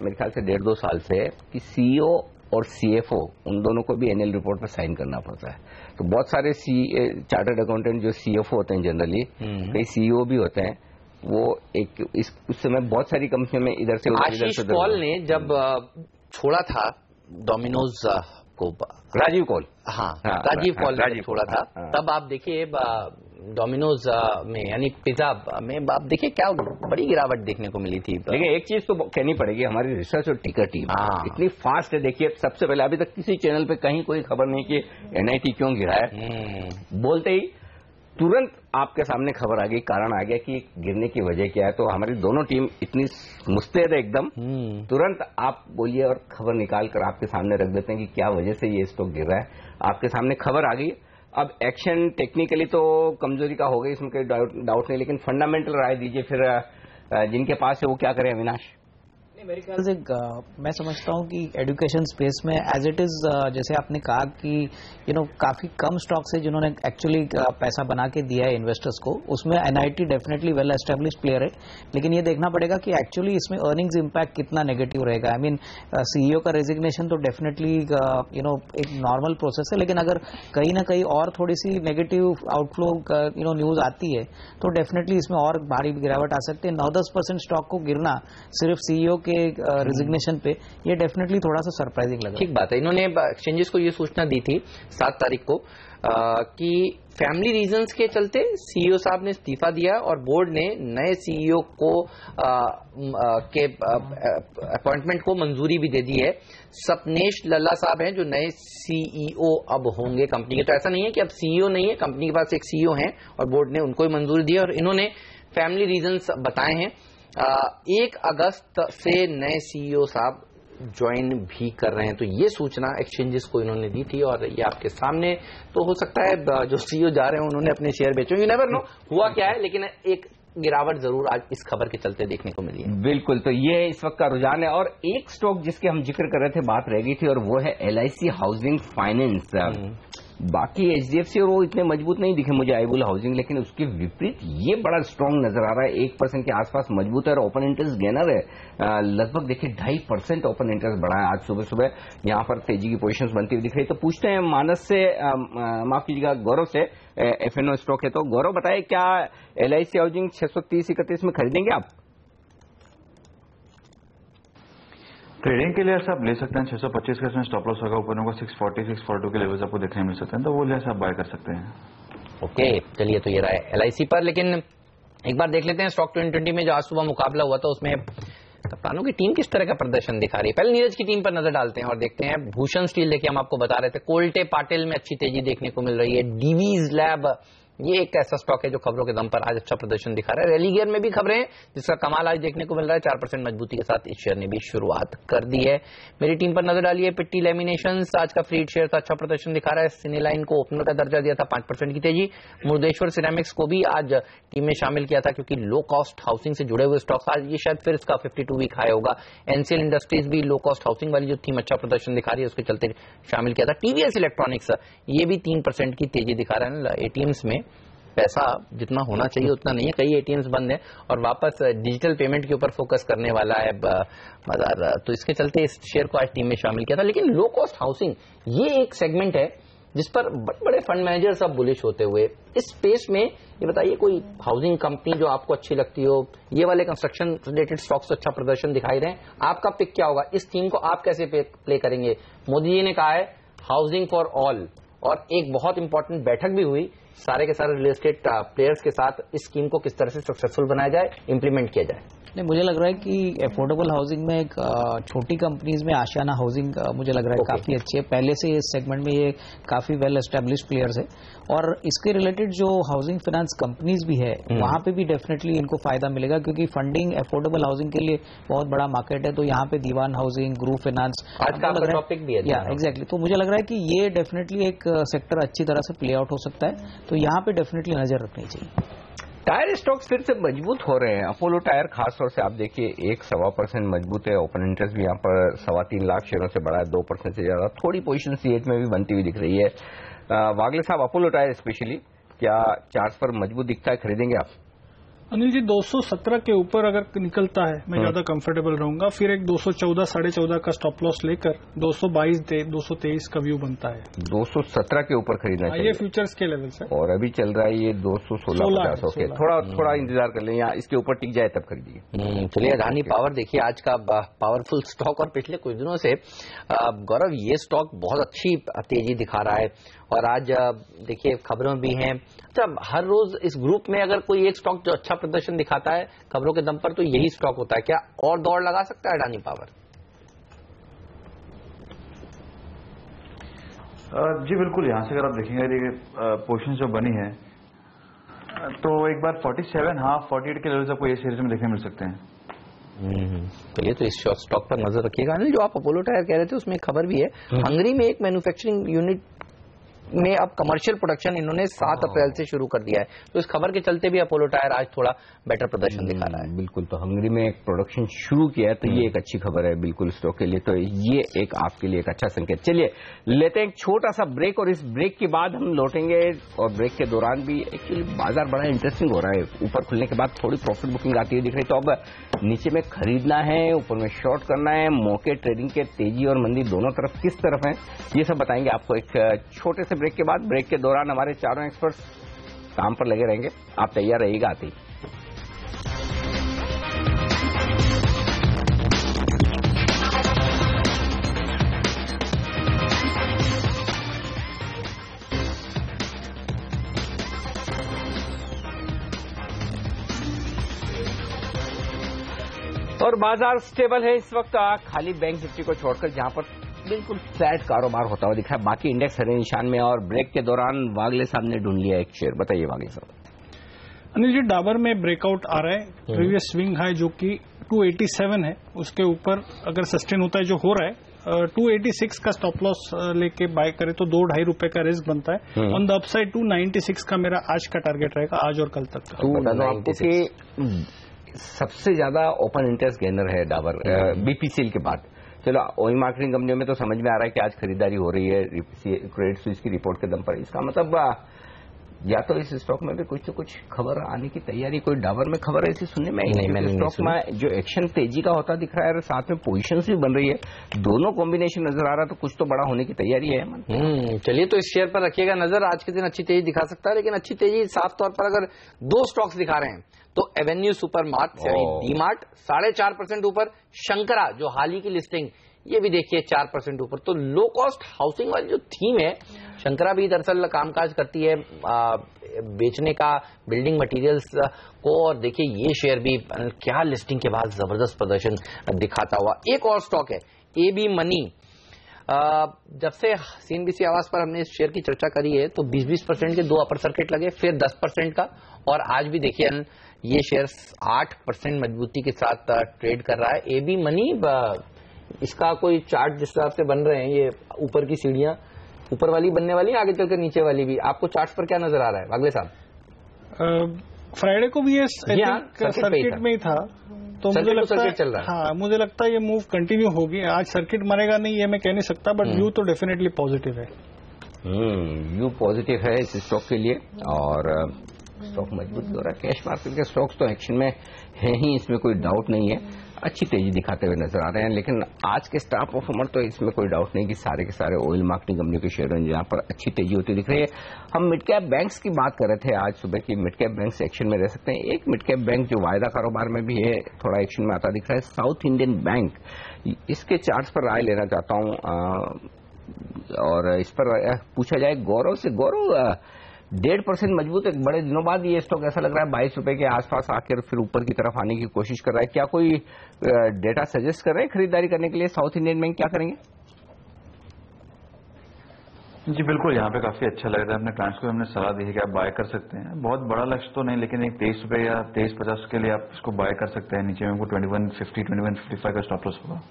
मेरे ख्याल से 1.5-2 साल से कि CEO और CFO उन दोनों को भी एनुअल रिपोर्ट पर साइन करना पड़ता है। तो बहुत सारे चार्टर्ड अकाउंटेंट जो CFO होते हैं जनरली, कई CEO भी होते हैं, वो उस समय बहुत सारी कंपनियों में इधर से आशीष कौल ने जब छोड़ा था डोमिनोज को, राजीव कौल, हाँ राजीव कौल ने छोड़ा था, तब आप देखिए डोमिनोज में यानी पिज्जा में आप देखिए क्या बड़ी गिरावट देखने को मिली थी। लेकिन एक चीज तो कहनी पड़ेगी, हमारी रिसर्च और टिकर टीम इतनी फास्ट है। देखिए सबसे पहले अभी तक किसी चैनल पे कहीं कोई खबर नहीं कि NIT क्यों गिरा है, बोलते ही तुरंत आपके सामने खबर आ गई, कारण आ गया कि गिरने की वजह क्या है। तो हमारी दोनों टीम इतनी मुस्तैद है एकदम, तुरंत आप बोलिए और खबर निकाल कर आपके सामने रख देते हैं कि क्या वजह से ये स्टॉक गिर रहा है। आपके सामने खबर आ गई। अब एक्शन टेक्निकली तो कमजोरी का हो गई, इसमें कोई डाउट नहीं, लेकिन फंडामेंटल राय दीजिए फिर जिनके पास है वो क्या करें अविनाश? मेरे ख्याल से मैं समझता हूँ कि एजुकेशन स्पेस में एज इट इज, जैसे आपने कहा कि काफी कम स्टॉक्स है जिन्होंने एक्चुअली पैसा बना के दिया है इन्वेस्टर्स को, उसमें NIT definitely well established player है। लेकिन ये देखना पड़ेगा कि एक्चुअली इसमें अर्निंग्स इम्पैक्ट कितना नेगेटिव रहेगा। आई मीन CEO का रेजिग्नेशन तो डेफिनेटली एक नॉर्मल प्रोसेस है, लेकिन अगर कहीं ना कहीं और थोड़ी सी नेगेटिव आउटफ्लो न्यूज आती है तो डेफिनेटली इसमें और भारी गिरावट आ सकती है। 9-10% स्टॉक को गिरना सिर्फ CEO के रिजिग्नेशन पे, ये डेफिनेटली थोड़ा सा सरप्राइजिंग लगा। ठीक बात है। इन्होंने एक्सचेंजेस को ये सूचना दी थी 7 तारीख को कि फैमिली रीजंस के चलते CEO साहब ने इस्तीफा दिया और बोर्ड ने नए CEO को के अपॉइंटमेंट को मंजूरी भी दे दी है। सपनेश लल्ला साहब हैं जो नए CEO अब होंगे कंपनी के। तो ऐसा नहीं है कि अब CEO नहीं है, कंपनी के पास एक CEO हैं और बोर्ड ने उनको ही मंजूरी दी है और इन्होंने फैमिली रीजंस बताए हैं। 1 अगस्त से नए CEO साहब ज्वाइन भी कर रहे हैं। तो ये सूचना एक्सचेंजेस को इन्होंने दी थी और ये आपके सामने, तो हो सकता है जो सीईओ जा रहे हैं उन्होंने अपने शेयर बेचे, यू नेवर नो हुआ क्या है, लेकिन एक गिरावट जरूर आज इस खबर के चलते देखने को मिली है। बिल्कुल, तो ये इस वक्त का रुझान है। और एक स्टॉक जिसके हम जिक्र कर रहे थे, बात रह गई थी, और वो है LIC हाउसिंग फाइनेंस। बाकी HDFC और वो इतने मजबूत नहीं दिखे मुझे, आईबुल हाउसिंग, लेकिन उसके विपरीत ये बड़ा स्ट्रांग नजर आ रहा है, 1% के आसपास मजबूत है और ओपन इंटरेस्ट गेनर है। लगभग देखिए 2.5% ओपन इंटरेस्ट बढ़ा है आज सुबह सुबह, यहाँ पर तेजी की पोजीशंस बनती हुई दिख रही। तो पूछते हैं मानस से, माफ कीजिएगा गौरव से, FNO स्टॉक है, तो गौरव बताए क्या LIC हाउसिंग 630-31 में खरीदेंगे आप? ट्रेडिंग के लिए ऐसा आप ले सकते हैं 625 का, इसमें स्टॉप लॉस होगा, ऊपर होगा 640, 642 के लेवल्स आपको देखने मिल सकते हैं, तो वो जैसे आप बाय कर सकते हैं। ओके, चलिए, तो ये रहा है LIC पर। लेकिन एक बार देख लेते हैं स्टॉक 2020 में जो आज सुबह मुकाबला हुआ था, उसमें कप्तानों की टीम किस तरह का प्रदर्शन दिखा रही है। पहले नीरज की टीम पर नजर डालते हैं और देखते हैं। भूषण स्टील देखिए, हम आपको बता रहे थे, कोल्टे पाटिल में अच्छी तेजी देखने को मिल रही है। डीवीज लैब, ये एक ऐसा स्टॉक है जो खबरों के दम पर आज अच्छा प्रदर्शन दिखा रहा है। रेलिगेयर में भी खबरें हैं जिसका कमाल आज देखने को मिल रहा है, 4% मजबूती के साथ इस शेयर ने भी शुरुआत कर दी है। मेरी टीम पर नजर डालिए, पिट्टी लेमिनेशंस आज का फ्रीड शेयर था, अच्छा प्रदर्शन दिखा रहा है। सिनेलाइन को ओपनर का दर्जा दिया था, 5% की तेजी। मुर्देश्वर सिरेमिक्स को भी आज टीम में शामिल किया था क्योंकि लो कॉस्ट हाउसिंग से जुड़े हुए स्टॉक्स, आज ये शायद फिर इसका 52 वीक हाई होगा। एनसीएल इंडस्ट्रीज भी लो कॉस्ट हाउसिंग वाली जो थीम अच्छा प्रदर्शन दिखा रही है उसके चलते शामिल किया था। टीवीएस इलेक्ट्रॉनिक्स ये भी 3% की तेजी दिखा रहा है। एटीएम्स में पैसा जितना होना चाहिए उतना नहीं है, कई एटीएम्स बंद हैं और वापस डिजिटल पेमेंट के ऊपर फोकस करने वाला है बाजार, तो इसके चलते इस शेयर को आज टीम में शामिल किया था। लेकिन लो कॉस्ट हाउसिंग ये एक सेगमेंट है जिस पर बड़े बड़े फंड मैनेजर सब बुलिश होते हुए, इस स्पेस में ये बताइए कोई हाउसिंग कंपनी जो आपको अच्छी लगती हो, ये वाले कंस्ट्रक्शन रिलेटेड स्टॉक्स अच्छा प्रदर्शन दिखाई रहे हैं, आपका पिक क्या होगा? इस थीम को आप कैसे प्ले करेंगे? मोदी जी ने कहा है हाउसिंग फॉर ऑल, और एक बहुत इंपॉर्टेंट बैठक भी हुई सारे के सारे रियल एस्टेट प्लेयर्स के साथ, इस स्कीम को किस तरह से सक्सेसफुल बनाया जाए, इंप्लीमेंट किया जाए। नहीं, मुझे लग रहा है कि अफोर्डेबल हाउसिंग में एक छोटी कंपनीज में आशियाना हाउसिंग मुझे लग रहा है काफी अच्छी है। पहले से इस सेगमेंट में ये काफी वेल एस्टेब्लिश्ड प्लेयर्स है और इसके रिलेटेड जो हाउसिंग फाइनेंस कंपनीज भी है वहां पे भी डेफिनेटली इनको फायदा मिलेगा क्योंकि फंडिंग अफोर्डेबल हाउसिंग के लिए बहुत बड़ा मार्केट है। तो यहाँ पे दीवान हाउसिंग, ग्रुप फाइनेंस आज का टॉपिक भी है। एग्जैक्टली, तो मुझे लग रहा है कि ये डेफिनेटली एक सेक्टर अच्छी तरह से प्ले आउट हो सकता है, तो यहाँ पे डेफिनेटली नजर रखनी चाहिए। टायर स्टॉक्स फिर से मजबूत हो रहे हैं। अपोलो टायर खासतौर से आप देखिए 1-1.25% मजबूत है, ओपन इंटरेस्ट भी यहाँ पर 3.25 लाख शेयरों से बढ़ा है, 2% से ज्यादा। थोड़ी पोजीशन C8 में भी बनती हुई दिख रही है। वागले साहब, अपोलो टायर स्पेशली क्या चार्ट पर मजबूत दिखता है, खरीदेंगे आप? अनिल जी 217 के ऊपर अगर निकलता है मैं ज्यादा कंफर्टेबल रहूंगा, फिर एक 214 14.5 का स्टॉप लॉस लेकर 222 223 का व्यू बनता है। 217 के ऊपर खरीदना चाहिए, ये फ्यूचर्स के लेवल से, और अभी चल रहा है ये 216-50। ओके, थोड़ा इंतजार कर लें, यहाँ इसके ऊपर टिक जाए तब खरीदिए। चलिए, अडानी पावर देखिए आज का पावरफुल स्टॉक, और पिछले कुछ दिनों से गौरव ये स्टॉक बहुत अच्छी तेजी दिखा रहा है और आज देखिए खबरों भी हैं। अच्छा, हर रोज इस ग्रुप में अगर कोई एक स्टॉक जो अच्छा प्रदर्शन दिखाता है खबरों के दम पर तो यही स्टॉक होता है, क्या और दौड़ लगा सकता है अडानी पावर? जी बिल्कुल, यहाँ से अगर आप देखेंगे पोजीशन जो बनी है तो एक बार 47.5-48 के लेवल आपको ये सीरीज में देखने मिल सकते हैं। चलिए, तो इस स्टॉक पर नजर रखिएगा। अनिल, जो आप अपोलो टायर कह रहे थे उसमें खबर भी है, हंगरी में एक मैन्युफैक्चरिंग यूनिट में अब कमर्शियल प्रोडक्शन इन्होंने 7 अप्रैल से शुरू कर दिया है, तो इस खबर के चलते भी अपोलो टायर आज थोड़ा बेटर प्रदर्शन दिखा रहा है। बिल्कुल, तो हंगरी में एक प्रोडक्शन शुरू किया है तो ये एक अच्छी खबर है बिल्कुल स्टॉक के लिए, तो ये एक आपके लिए एक अच्छा संकेत। चलिए लेते हैं एक छोटा सा ब्रेक और इस ब्रेक के बाद हम लौटेंगे और ब्रेक के दौरान भी एक्चुअली बाजार बड़ा इंटरेस्टिंग हो रहा है। ऊपर खुलने के बाद थोड़ी प्रॉफिट बुकिंग आती हुई दिख रही, तो अब नीचे में खरीदना है, ऊपर में शॉर्ट करना है, मौके ट्रेडिंग के तेजी और मंदी दोनों तरफ किस तरफ है, ये सब बताएंगे आपको एक छोटे से ब्रेक के बाद। ब्रेक के दौरान हमारे चारों एक्सपर्ट्स काम पर लगे रहेंगे, आप तैयार रहिएगा आते ही। और बाजार स्टेबल है इस वक्त, खाली बैंक निफ्टी को छोड़कर जहां पर बिल्कुल फ्लैट कारोबार होता हुआ दिखा है, बाकी इंडेक्स हरे निशान में। और ब्रेक के दौरान वागले साहब ने ढूंढ लिया एक शेयर, बताइए वागले साहब। अनिल जी, डाबर में ब्रेकआउट आ रहा है, प्रीवियस स्विंग हाई जो कि 287 है, उसके ऊपर अगर सस्टेन होता है जो हो रहा है, 286 का स्टॉप लॉस लेके बाय करे तो 2-2.5 रुपए का रिस्क बनता है। ऑन द अपसाइड 296 का मेरा आज का टारगेट रहेगा, आज और कल तक का। बता दो आपको कि सबसे ज्यादा ओपन इंटरेस्ट गेनर है डाबर बीपीसीएल के बाद। चलो ऑयल मार्केटिंग कंपनियों में तो समझ में आ रहा है कि आज खरीदारी हो रही है क्रेडिट स्विस की रिपोर्ट के दम पर। इसका मतलब या तो इस स्टॉक में भी कुछ तो कुछ खबर आने की तैयारी, कोई डाबर में खबर ऐसी सुनने में आई नहीं। स्टॉक में जो एक्शन तेजी का होता दिख रहा है और साथ में पोजीशंस भी बन रही है, दोनों कॉम्बिनेशन नजर आ रहा है, तो कुछ तो बड़ा होने की तैयारी है। चलिए, तो इस शेयर पर रखिएगा नजर। आज के दिन अच्छी तेजी दिखा सकता है, लेकिन अच्छी तेजी साफ तौर पर अगर दो स्टॉक्स दिखा रहे हैं तो एवेन्यू सुपर मार्ट यानी डी मार्ट 4.5% ऊपर, शंकरा जो हाल ही की लिस्टिंग ये भी देखिए 4% ऊपर। तो लो कॉस्ट हाउसिंग वाली जो थीम है, शंकरा भी दरअसल कामकाज करती है बेचने का बिल्डिंग मटेरियल्स को, और देखिए ये शेयर भी क्या लिस्टिंग के बाद जबरदस्त प्रदर्शन दिखाता हुआ। एक और स्टॉक है एबी मनी। जब से सीएनबीसी आवाज पर हमने इस शेयर की चर्चा करी है तो 20% के 2 अपर सर्किट लगे, फिर 10% का, और आज भी देखिए ये शेयर 8% मजबूती के साथ ट्रेड कर रहा है। एबी मनी, इसका कोई चार्ट जिस हिसाब से बन रहे हैं, ये ऊपर की सीढ़ियां ऊपर वाली बनने वाली, आगे चलकर नीचे वाली भी, आपको चार्ट्स पर क्या नजर आ रहा है वागले साहब? फ्राइडे को भी ये सर्किट में ही था, तो मुझे लगता है चल रहा है। हाँ, मुझे लगता है ये मूव कंटिन्यू होगी। आज सर्किट मरेगा नहीं ये मैं कह नहीं सकता, बट व्यू तो डेफिनेटली पॉजिटिव है। व्यू पॉजिटिव है इस स्टॉक के लिए, और स्टॉक मजबूत हो रहा है। कैश मार्केट के स्टॉक्स तो एक्शन में है ही, इसमें कोई डाउट नहीं है, अच्छी तेजी दिखाते हुए नजर आ रहे हैं। लेकिन आज के स्टार परफॉर्मर तो इसमें कोई डाउट नहीं कि सारे के सारे ऑयल मार्केटिंग कंपनियों के शेयर हैं जहां पर अच्छी तेजी होती दिख रही है। हम मिड कैप बैंक्स की बात कर रहे थे आज सुबह की, मिड कैप बैंक्स एक्शन में रह सकते हैं। एक मिड कैप बैंक जो वायदा कारोबार में भी है, थोड़ा एक्शन में आता दिख रहा है, साउथ इंडियन बैंक। इसके चार्ट्स पर राय लेना चाहता हूं, और इस पर पूछा जाए गौरव से। गौरव, 1.5% मजबूत, एक बड़े दिनों बाद ये स्टॉक ऐसा लग रहा है 22 रुपए के आसपास आकर फिर ऊपर की तरफ आने की कोशिश कर रहा है। क्या कोई डेटा सजेस्ट कर रहे हैं खरीदारी करने के लिए? साउथ इंडियन बैंक क्या करेंगे? जी बिल्कुल, यहाँ पे काफी अच्छा लग रहा है। अपने क्लाइंट्स को हमने सलाह दी है कि आप बाय कर सकते हैं। बहुत बड़ा लक्ष्य तो नहीं, लेकिन एक 23 रुपए या 23.50 के लिए आप इसको बाय कर सकते हैं। नीचे में वो 2150, 2155 का स्टॉप लॉस होगा।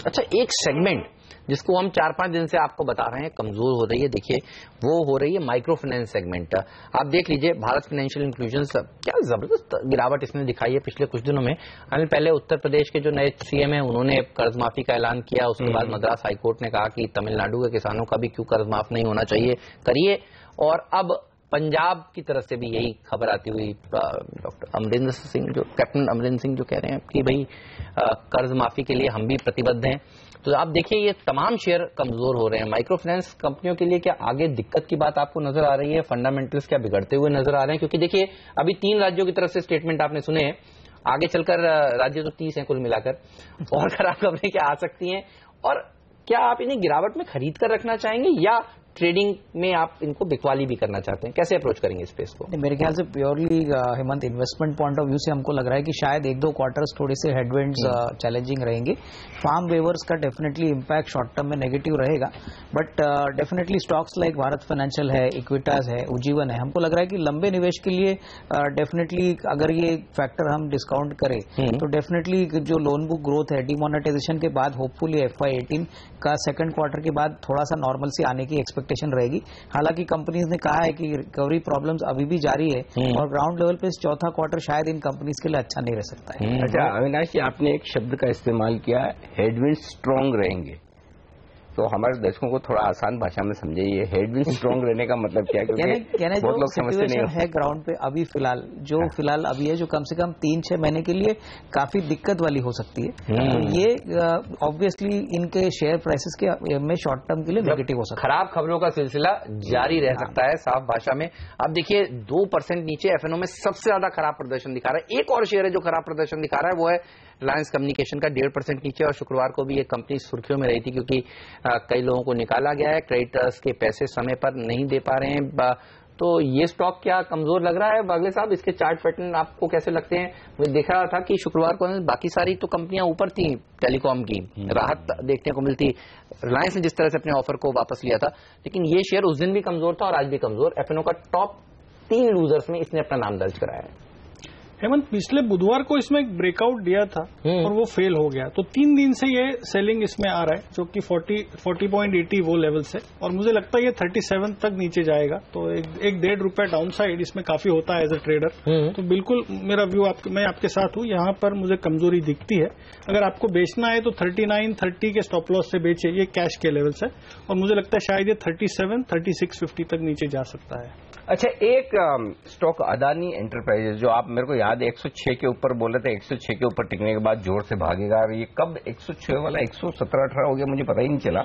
अच्छा, एक सेगमेंट जिसको हम 4-5 दिन से आपको बता रहे हैं कमजोर हो रही है, देखिए वो हो रही है माइक्रो फाइनेंस सेगमेंट। आप देख लीजिए भारत फाइनेंशियल इंक्लूजन्स, क्या जबरदस्त गिरावट इसने दिखाई है पिछले कुछ दिनों में। पहले उत्तर प्रदेश के जो नए सीएम है उन्होंने कर्ज माफी का ऐलान किया, उसके बाद मद्रास हाईकोर्ट ने कहा कि तमिलनाडु के किसानों का भी क्यों कर्ज माफ नहीं होना चाहिए, करिए। और अब पंजाब की तरफ से भी यही खबर आती हुई, डॉक्टर अमरिंदर सिंह, जो कैप्टन अमरिंदर सिंह जो कह रहे हैं कि भाई कर्ज माफी के लिए हम भी प्रतिबद्ध हैं। तो आप देखिए ये तमाम शेयर कमजोर हो रहे हैं। माइक्रो फाइनेंस कंपनियों के लिए क्या आगे दिक्कत की बात आपको नजर आ रही है? फंडामेंटल्स क्या बिगड़ते हुए नजर आ रहे हैं? क्योंकि देखिए अभी 3 राज्यों की तरफ से स्टेटमेंट आपने सुने हैं, आगे चलकर राज्य तो 30 हैं कुल मिलाकर, और खराब खबरें क्या आ सकती हैं? और क्या आप इन्हें गिरावट में खरीद कर रखना चाहेंगे या ट्रेडिंग में आप इनको बिकवाली भी करना चाहते हैं? कैसे अप्रोच करेंगे स्पेस को? मेरे ख्याल से purely Hemant investment point of view से हमको लग रहा है कि शायद 1-2 क्वार्टर्स थोड़े से हेडविंड्स चैलेंजिंग रहेंगे। फार्म वेवर्स का डेफिनेटली इम्पैक्ट शॉर्ट टर्म में नेगेटिव रहेगा, but definitely stocks like Bharat financial है, इक्विटास है, उज्जीवन है, हमको लग रहा है कि लंबे निवेश के लिए डेफिनेटली अगर ये फैक्टर हम डिस्काउंट करें तो डेफिनेटली जो लोन बुक ग्रोथ है डिमोनेटाइजेशन के बाद, होपफुली FY18 का सेकंड क्वार्टर के बाद थोड़ा सा नॉर्मल सी आने की एक्सपेक्टेशन रहेगी। हालांकि कंपनीज ने कहा है कि रिकवरी प्रॉब्लम्स अभी भी जारी है और ग्राउंड लेवल पे इस चौथा क्वार्टर शायद इन कंपनीज के लिए अच्छा नहीं रह सकता है। अच्छा अविनाश जी, आपने एक शब्द का इस्तेमाल किया, हेडविंड स्ट्रांग रहेंगे, तो हमारे दर्शकों को थोड़ा आसान भाषा में समझाइए, हेडविंड स्ट्रांग रहने का मतलब क्या? क्योंकि बहुत लोग समझते नहीं है ग्राउंड पे अभी फिलहाल अभी है, जो कम से कम 3-6 महीने के लिए काफी दिक्कत वाली हो सकती है। तो ये ऑब्वियसली इनके शेयर प्राइसेस के में शॉर्ट टर्म के लिए नेगेटिव हो सकता है। खराब खबरों का सिलसिला जारी रह सकता है साफ भाषा में। अब देखिए 2% नीचे एफएनओ में सबसे ज्यादा खराब प्रदर्शन दिखा रहा है। एक और शेयर है जो खराब प्रदर्शन दिखा रहा है, वो है रिलायंस कम्युनिकेशन का 1.5% नीचे, और शुक्रवार को भी ये कंपनी सुर्खियों में रही थी क्योंकि कई लोगों को निकाला गया है, क्रेडिटर्स के पैसे समय पर नहीं दे पा रहे हैं। तो ये स्टॉक क्या कमजोर लग रहा है बागले साहब? इसके चार्ट पैटर्न आपको कैसे लगते हैं? मुझे देखा था कि शुक्रवार को बाकी सारी तो कंपनियां ऊपर थी, टेलीकॉम की राहत देखने को मिलती, रिलायंस ने जिस तरह से अपने ऑफर को वापस लिया था, लेकिन ये शेयर उस दिन भी कमजोर था और आज भी कमजोर। एफएनओ का टॉप 3 लूजर्स में इसने अपना नाम दर्ज कराया है। हेमंत, पिछले बुधवार को इसमें एक ब्रेकआउट दिया था और वो फेल हो गया, तो 3 दिन से ये सेलिंग इसमें आ रहा है, जो कि 40.80 वो लेवल से, और मुझे लगता है ये 37 तक नीचे जाएगा। तो एक 1.5 रुपए डाउन साइड इसमें काफी होता है एज अ ट्रेडर। तो बिल्कुल मेरा व्यू मैं आपके साथ हूं, यहाँ पर मुझे कमजोरी दिखती है। अगर आपको बेचना है तो 39.30 के स्टॉप लॉस से बेचे, ये कैश के लेवल से, और मुझे लगता है शायद ये 36.50 तक नीचे जा सकता है। अच्छा, एक स्टॉक अदानी एंटरप्राइजेज, जो आप मेरे को याद है 106 के ऊपर बोले थे, 106 के ऊपर टिकने के बाद जोर से भागेगा, और ये कब 106 वाला 117-18 हो गया मुझे पता ही नहीं चला।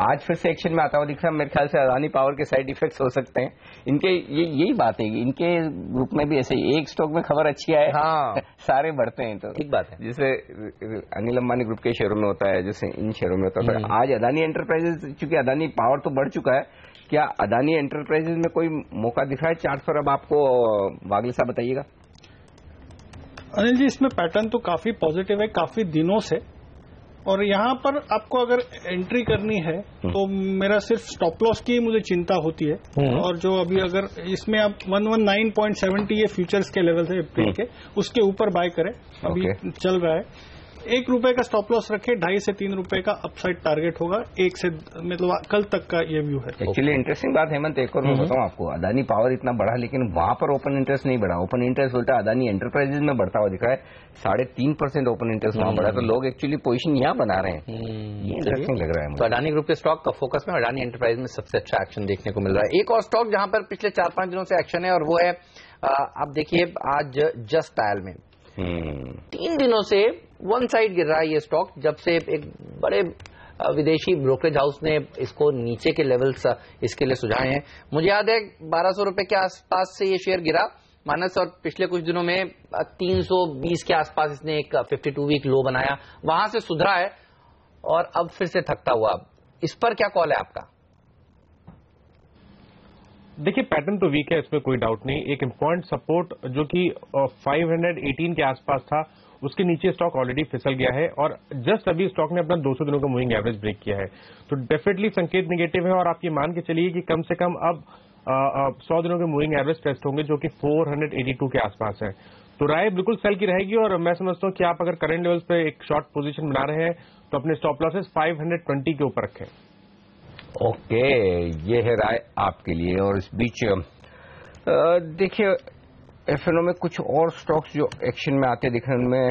आज फिर से एक्शन में आता हुआ दिख रहा है। मेरे ख्याल से अदानी पावर के साइड इफेक्ट्स हो सकते हैं इनके। यही बात है, इनके ग्रुप में भी ऐसे ही एक स्टॉक में खबर अच्छी आए, हाँ, सारे बढ़ते हैं। तो ठीक बात है, जैसे अनिल अंबानी ग्रुप के शेयरों में होता है, जैसे इन शेयरों में होता है। आज अदानी एंटरप्राइजेज, चूंकि अदानी पावर तो बढ़ चुका है, क्या अदानी एंटरप्राइजेज में कोई मौका दिख रहा है चार्ट पर? अब आपको वागले साहब बताइएगा। अनिल जी, इसमें पैटर्न तो काफी पॉजिटिव है काफी दिनों से, और यहाँ पर आपको अगर एंट्री करनी है तो मेरा सिर्फ स्टॉप लॉस की मुझे चिंता होती है। और जो अभी अगर इसमें आप 119.70 ये फ्यूचर्स के लेवल है अप्रैल के, उसके ऊपर बाय करें, अभी चल रहा है। 1 रुपए का स्टॉप लॉस रखे, 2.5 से 3 रुपए का अपसाइड टारगेट होगा, 1 से मतलब कल तक का ये व्यू है। एक्चुअली इंटरेस्टिंग बात हेमंत, एक और मैं बताऊं आपको, अदानी पावर इतना बढ़ा लेकिन वहां पर ओपन इंटरेस्ट नहीं बढ़ा। ओपन इंटरेस्ट उल्टा अदानी एंटरप्राइजेज में बढ़ता हुआ दिखा है, 3.5% ओपन इंटरेस्ट वहां बढ़ा, तो लोग एक्चुअली पोजीशन यहाँ बना रहे हैं। ये इंटरेस्टिंग लग रहा है। तो अदानी ग्रुप के स्टॉक का फोकस में अदानी एंटरप्राइज में सबसे अच्छा एक्शन देखने को मिल रहा है। एक और स्टॉक जहां पर पिछले 4-5 दिनों से एक्शन है, और वो है आप देखिए आज जस्ट डायल में 3 दिनों से वन साइड गिर रहा है ये स्टॉक, जब से एक बड़े विदेशी ब्रोकरेज हाउस ने इसको नीचे के लेवल्स इसके लिए सुझाए हैं। मुझे याद है 1200 रुपए के आसपास से ये शेयर गिरा माइनस, और पिछले कुछ दिनों में 320 के आसपास इसने एक 52 वीक लो बनाया, वहां से सुधरा है और अब फिर से थकता हुआ। इस पर क्या कॉल है आपका? देखिए, पैटर्न तो वीक है, इसमें कोई डाउट नहीं। एक इम्पॉर्टेंट सपोर्ट जो कि 518 के आसपास था, उसके नीचे स्टॉक ऑलरेडी फिसल गया है, और जस्ट अभी स्टॉक ने अपना 200 दिनों का मूविंग एवरेज ब्रेक किया है। तो डेफिनेटली संकेत नेगेटिव है, और आप ये मान के चलिए कि कम से कम अब 100 दिनों के मूविंग एवरेज टेस्ट होंगे, जो कि 482 के आसपास है। तो राय बिल्कुल सेल की रहेगी, और मैं समझता हूं कि आप अगर करंट लेवल्स पे एक शॉर्ट पोजीशन बना रहे हैं तो अपने स्टॉप लॉसेस 520 के ऊपर रखें। ओके, ये है राय आपके लिए। और इस बीच देखिए एफएनओ में कुछ और स्टॉक्स जो एक्शन में आते दिख रहे हैं, उनमें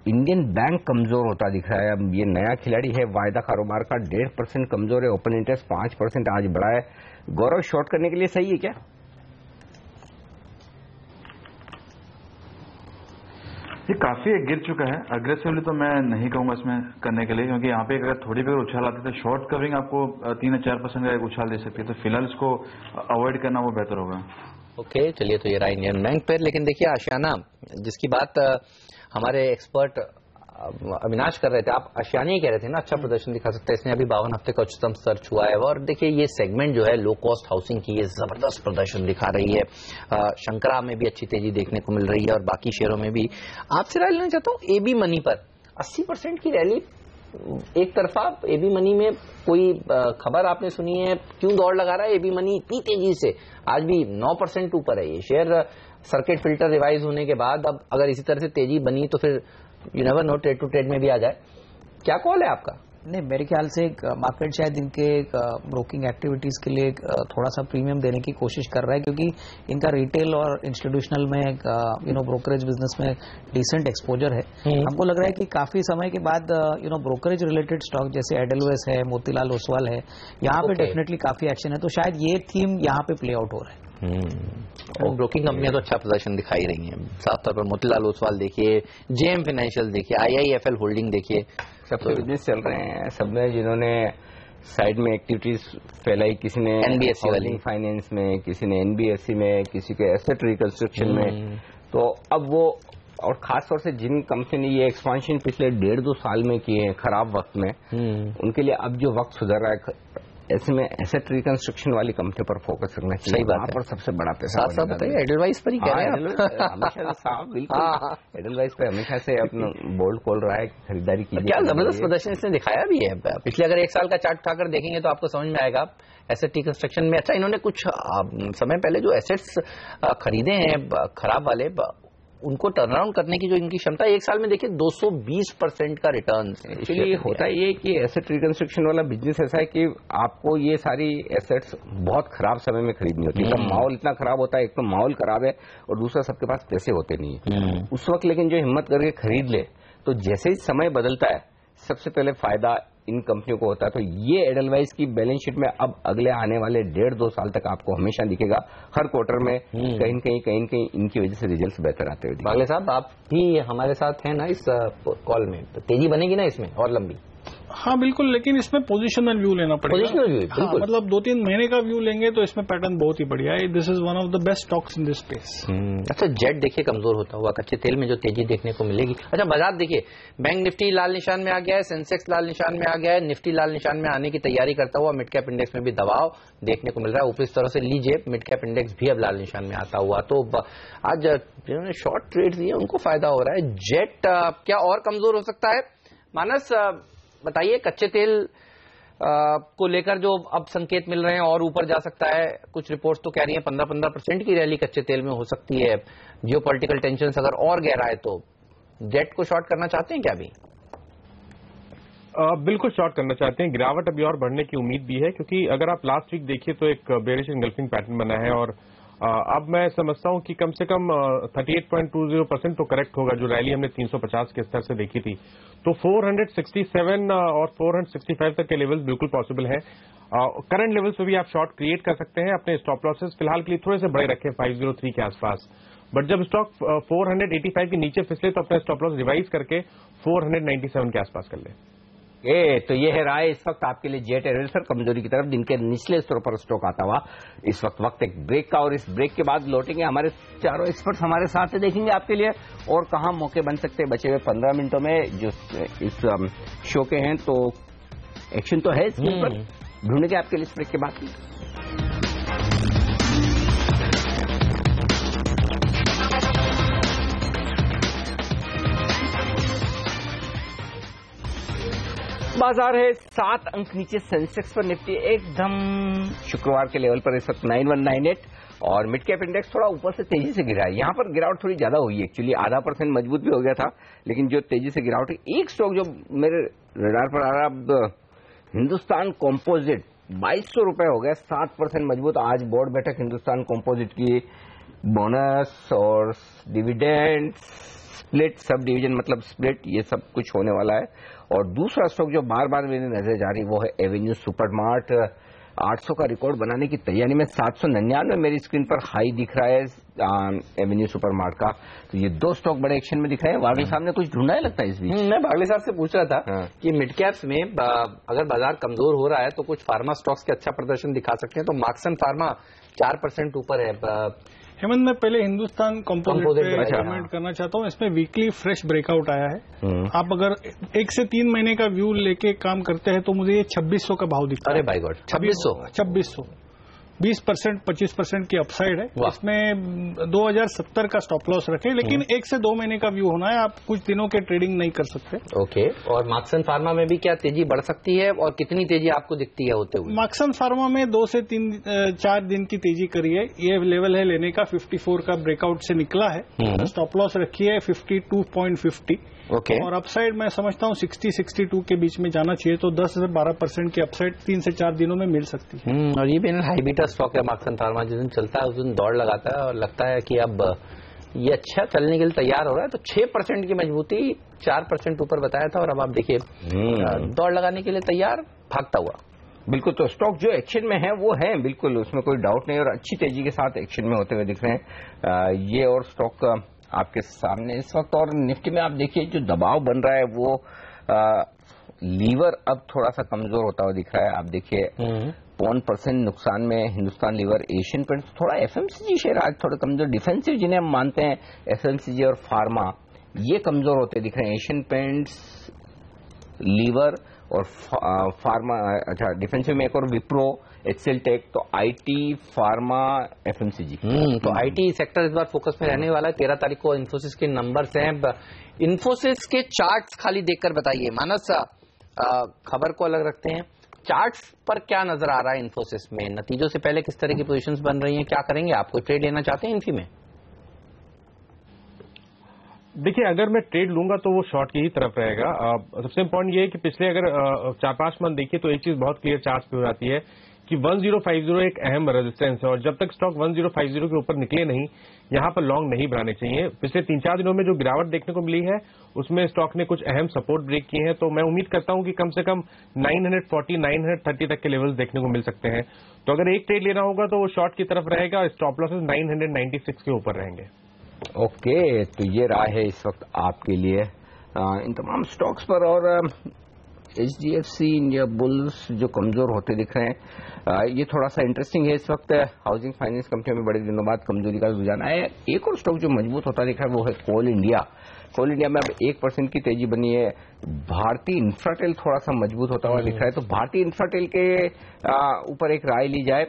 इंडियन बैंक कमजोर होता दिख रहा है। अब ये नया खिलाड़ी है, वायदा कारोबार का 1.5% कमजोर है, ओपन इंटरेस्ट 5% आज बढ़ा है। गौरव, शॉर्ट करने के लिए सही है क्या? ये काफी गिर चुका है, अग्रेसिवली तो मैं नहीं कहूंगा इसमें करने के लिए, क्योंकि यहाँ पे अगर थोड़ी भी उछाल आती है तो शॉर्ट कवरिंग आपको 3 या 4% का एक उछाल दे सकती है, तो फिलहाल इसको अवॉइड करना वो बेहतर होगा। ओके, चलिए, तो ये रहा इंडियन बैंक पर। लेकिन देखिए आशियाना, जिसकी बात हमारे एक्सपर्ट अविनाश कर रहे थे, आप आशियाना ही कह रहे थे ना, अच्छा प्रदर्शन दिखा सकता है इसने। अभी 52 हफ्ते का उच्चतम स्तर छुआ है, और देखिए ये सेगमेंट जो है लो कॉस्ट हाउसिंग की, ये जबरदस्त प्रदर्शन दिखा रही है। शंकरा में भी अच्छी तेजी देखने को मिल रही है, और बाकी शेयरों में भी। आपसे राय लेना चाहता हूँ एबी मनी पर 80% की रैली एक तरफा। एबी मनी में कोई खबर आपने सुनी है? क्यों दौड़ लगा रहा है एबी मनी इतनी तेजी से? आज भी 9% ऊपर है ये शेयर। सर्किट फिल्टर रिवाइज होने के बाद अब अगर इसी तरह से तेजी बनी तो फिर you never know, trade to trade में भी आ जाए। क्या कॉल है आपका? नहीं, मेरे ख्याल से मार्केट शायद इनके ब्रोकिंग एक्टिविटीज के लिए थोड़ा सा प्रीमियम देने की कोशिश कर रहा है, क्योंकि इनका रिटेल और इंस्टीट्यूशनल में ब्रोकरेज बिजनेस में डिसेंट एक्सपोजर है। हमको लग रहा है कि काफी समय के बाद ब्रोकरेज रिलेटेड स्टॉक जैसे एडेलवेस है, मोतीलाल ओसवाल है, यहाँ पे डेफिनेटली काफी एक्शन है। तो शायद ये थीम यहाँ पे प्ले आउट हो रहा है। ब्रोकिंग कंपनियां तो अच्छा प्रदर्शन दिखाई रही हैं, साफ तौर पर मोतीलाल ओसवाल देखिए, जेएम फाइनेंशियल देखिए, आईआईएफएल होल्डिंग देखिए, सब तो बिजनेस चल रहे हैं। सब में जिन्होंने साइड में एक्टिविटीज फैलाई, किसी ने एनबीएफसी वाली फाइनेंस में, किसी ने एनबीएफसी में, किसी के एसेट रिकंस्ट्रक्शन में, तो अब वो, और खासतौर से जिन कंपनी ने ये एक्सपांशन पिछले 1.5-2 साल में किए हैं खराब वक्त में, उनके लिए अब जो वक्त सुधर रहा है, ऐसे में एसेट रिकंस्ट्रक्शन वाली कंपनी पर फोकस करना चाहिए। सही बात है। पर सबसे बड़ा पैसा साथ बताइए, एडलवाइस पर ही कह रहे हैं हमेशा साहब बिल्कुल एडलवाइस पे हमेशा से अपना बोल्ड खोल रहा है, खरीदारी की। क्या जबरदस्त प्रदर्शन इसने दिखाया भी है। पिछले अगर 1 साल का चार्ट उठाकर देखेंगे तो आपको समझ में आएगा एसेट रिकंस्ट्रक्शन में। अच्छा, इन्होंने कुछ समय पहले जो एसेट्स खरीदे हैं खराब वाले, उनको टर्न अराउंड करने की जो इनकी क्षमता है, 1 साल में देखिए 220% का रिटर्न। एक्चुअली होता ये कि एसेट रिकंस्ट्रक्शन वाला बिजनेस ऐसा है कि आपको ये सारी एसेट्स बहुत खराब समय में खरीदनी होती है। माहौल इतना खराब होता है, एक तो माहौल खराब है और दूसरा सबके पास पैसे होते नहीं है उस वक्त। लेकिन जो हिम्मत करके खरीद ले तो जैसे ही समय बदलता है सबसे पहले फायदा इन कंपनियों को होता है। तो ये एडलवाइस की बैलेंस शीट में अब अगले आने वाले 1.5-2 साल तक आपको हमेशा दिखेगा, हर क्वार्टर में कहीं न कहीं इनकी वजह से रिजल्ट्स बेहतर आते हुए। बागले साहब, आप भी हमारे साथ हैं ना इस कॉल में, तो तेजी बनेगी ना इसमें और लंबी? हाँ बिल्कुल, लेकिन इसमें पोजिशनल व्यू लेना पड़ेगा। पोजिशनल व्यू, बिल्कुल। मतलब 2-3 महीने का व्यू लेंगे तो इसमें पैटर्न बहुत ही बढ़िया है। This is one of the best stocks in this space. अच्छा, जेट देखिए कमजोर होता हुआ, कच्चे तेल में जो तेजी देखने को मिलेगी। अच्छा, बाजार देखिए, बैंक निफ्टी लाल निशान में आ गया है, सेंसेक्स लाल निशान में आ गया है, निफ्टी लाल निशान में आने की तैयारी करता हुआ, मिड कैप इंडेक्स में भी दबाव देखने को मिल रहा है। ऊपरी तरह से लीजिए, मिड कैप इंडेक्स भी अब लाल निशान में आता हुआ। तो आज जिन्होंने शॉर्ट ट्रेड दिए उनको फायदा हो रहा है। जेट क्या और कमजोर हो सकता है? मानस बताइए, कच्चे तेल को लेकर जो अब संकेत मिल रहे हैं और ऊपर जा सकता है। कुछ रिपोर्ट्स तो कह रही हैं 15% की रैली कच्चे तेल में हो सकती है। जियोपॉलिटिकल टेंशन अगर और गहरा है तो जेट को शॉर्ट करना चाहते हैं क्या अभी? बिल्कुल शॉर्ट करना चाहते हैं। गिरावट अभी और बढ़ने की उम्मीद भी है, क्योंकि अगर आप लास्ट वीक देखिए तो एक बेरिश एंगल्फिंग पैटर्न बना है और अब मैं समझता हूं कि कम से कम 38.20% तो करेक्ट होगा। जो रैली हमने 350 के स्तर से देखी थी, तो 467 और 465 तक के लेवल्स बिल्कुल पॉसिबल है। करंट लेवल्स पे भी आप शॉर्ट क्रिएट कर सकते हैं। अपने स्टॉप लॉसेस फिलहाल के लिए थोड़े से बड़े रखें 503 के आसपास, बट जब स्टॉक 485 के नीचे फिसले तो अपना स्टॉप लॉस रिवाइज करके 497 के आसपास कर लें। तो ये है राय इस वक्त आपके लिए जेट एयरवेज कमजोरी की तरफ, दिन के निचले स्तरों पर स्टॉक आता हुआ इस वक्त एक ब्रेक का, और इस ब्रेक के बाद लौटेंगे। हमारे चारों एक्सपर्ट्स हमारे साथ है, देखेंगे आपके लिए और कहां मौके बन सकते हैं बचे हुए 15 मिनटों में जो इस शो के हैं। तो एक्शन तो है स्क्रीन पर, ढूंढेंगे आपके लिए इस ब्रेक के बाद। बाजार है 7 अंक नीचे, सेंसेक्स पर निफ्टी एकदम शुक्रवार के लेवल पर इस वक्त 9198, और मिड कैप इंडेक्स थोड़ा ऊपर से तेजी से गिरा है। यहां पर गिरावट थोड़ी ज्यादा हुई है, एक्चुअली 0.5% मजबूत भी हो गया था, लेकिन जो तेजी से गिरावट है, एक स्टॉक जो मेरे रडार पर आ रहा है, हिंदुस्तान कॉम्पोजिट 2200 रुपए हो गया, 7% मजबूत। आज बोर्ड बैठक हिंदुस्तान कॉम्पोजिट की, बोनस और डिविडेंड, स्प्लिट, सब डिवीजन मतलब स्प्लिट, ये सब कुछ होने वाला है। और दूसरा स्टॉक जो बार बार मेरी नजर जा रही वो है एवेन्यू सुपरमार्ट, 800 का रिकॉर्ड बनाने की तैयारी में, 799 मेरी स्क्रीन पर हाई दिख रहा है एवेन्यू सुपरमार्ट का। तो ये दो स्टॉक बड़े एक्शन में दिख रहे हैं। वागले साहब ने कुछ ढूंढा है लगता है इस बीच? मैं वागले साहब से पूछ रहा था कि मिड कैप्स में अगर बाजार कमजोर हो रहा है तो कुछ फार्मा स्टॉक्स के अच्छा प्रदर्शन दिखा सकते हैं। तो मार्क्सन फार्मा 4% ऊपर है। हेमंत, मैं पहले हिंदुस्तान कंपोजिट पे कमेंट करना चाहता हूँ। इसमें वीकली फ्रेश ब्रेकआउट आया है। आप अगर 1 से 3 महीने का व्यू लेके काम करते हैं तो मुझे ये 2600 का भाव दिखता है। अरे बाय गॉड, 2600 20% 25% की अपसाइड है। इसमें 2070 का स्टॉप लॉस रखे, लेकिन 1 से 2 महीने का व्यू होना है। आप कुछ दिनों के ट्रेडिंग नहीं कर सकते। ओके। और मार्क्सन फार्मा में भी क्या तेजी बढ़ सकती है और कितनी तेजी आपको दिखती है होते हुए? मार्क्सन फार्मा में 2 से 4 दिन की तेजी करी है। ये लेवल है लेने का, 54 का ब्रेकआउट से निकला है। स्टॉप लॉस रखी है 52.50। ओके। और अपसाइड मैं समझता हूँ 60-62 के बीच में जाना चाहिए। तो 10 से 12% की अपसाइड 3 से 4 दिनों में मिल सकती है। और ये भी हाई बीटा स्टॉक है मार्क्सन फार्मा, जिस दिन चलता है उस दिन दौड़ लगाता है और लगता है कि अब ये अच्छा चलने के लिए तैयार हो रहा है। तो 6% की मजबूती, 4% ऊपर बताया था, और अब आप देखिए दौड़ लगाने के लिए तैयार, भागता हुआ। बिल्कुल। तो स्टॉक जो एक्शन में है वो है, बिल्कुल उसमें कोई डाउट नहीं, और अच्छी तेजी के साथ एक्शन में होते हुए दिख रहे हैं ये और स्टॉक आपके सामने इस वक्त। और निफ्टी में आप देखिए जो दबाव बन रहा है वो लीवर अब थोड़ा सा कमजोर होता हुआ दिख रहा है। आप देखिए 1% नुकसान में हिंदुस्तान लीवर, एशियन पेंट्स, थोड़ा एफएमसीजी शेयर आज थोड़े कमजोर, डिफेंसिव जिन्हें हम मानते हैं एफएमसीजी और फार्मा, ये कमजोर होते दिख रहे हैं। एशियन पेंट्स, लीवर और फार्मा, अच्छा डिफेंसिव में एक और विप्रो, एक्सेल टेक, तो आईटी, फार्मा, एफएमसीजी। तो आईटी सेक्टर इस बार फोकस में रहने वाला है। 13 तारीख को इन्फोसिस के नंबर्स हैं। इन्फोसिस के चार्ट्स खाली देखकर बताइए। मानस, खबर को अलग रखते हैं, चार्ट्स पर क्या नजर आ रहा है इन्फोसिस में? नतीजों से पहले किस तरह की पोजीशंस बन रही हैं, क्या करेंगे? आप कोई ट्रेड लेना चाहते हैं इन्फी में? देखिए, अगर मैं ट्रेड लूंगा तो वो शॉर्ट की ही तरफ रहेगा। सबसे इम्पोर्टेंट ये है कि पिछले अगर 4-5 मंथ देखिए तो एक चीज बहुत क्लियर चार्ट पे हो जाती है कि 1050 एक अहम रेजिस्टेंस है, और जब तक स्टॉक 1050 के ऊपर निकले नहीं, यहां पर लॉन्ग नहीं बनाने चाहिए। पिछले 3-4 दिनों में जो गिरावट देखने को मिली है उसमें स्टॉक ने कुछ अहम सपोर्ट ब्रेक किए हैं, तो मैं उम्मीद करता हूं कि कम से कम 940, 930 तक के लेवल्स देखने को मिल सकते हैं। तो अगर एक ट्रेड लेना होगा तो वो शॉर्ट की तरफ रहेगा, स्टॉप लॉसेस 996 के ऊपर रहेंगे। ओके, तो ये रहा है इस वक्त आपके लिए इन तमाम स्टॉक्स पर। और एचडीएफसी, इंडिया बुल्स जो कमजोर होते दिख रहे हैं, ये थोड़ा सा इंटरेस्टिंग है इस वक्त। हाउसिंग फाइनेंस कंपनी में बड़े दिनों बाद कमजोरी का रुझान आया है। एक और स्टॉक जो मजबूत होता दिख रहा है वो है कोल इंडिया। कोल इंडिया में अब 1% की तेजी बनी है। भारतीय इंफ्राटेल थोड़ा सा मजबूत होता हुआ दिख रहा है। तो भारतीय इंफ्राटेल के ऊपर एक राय ली जाए।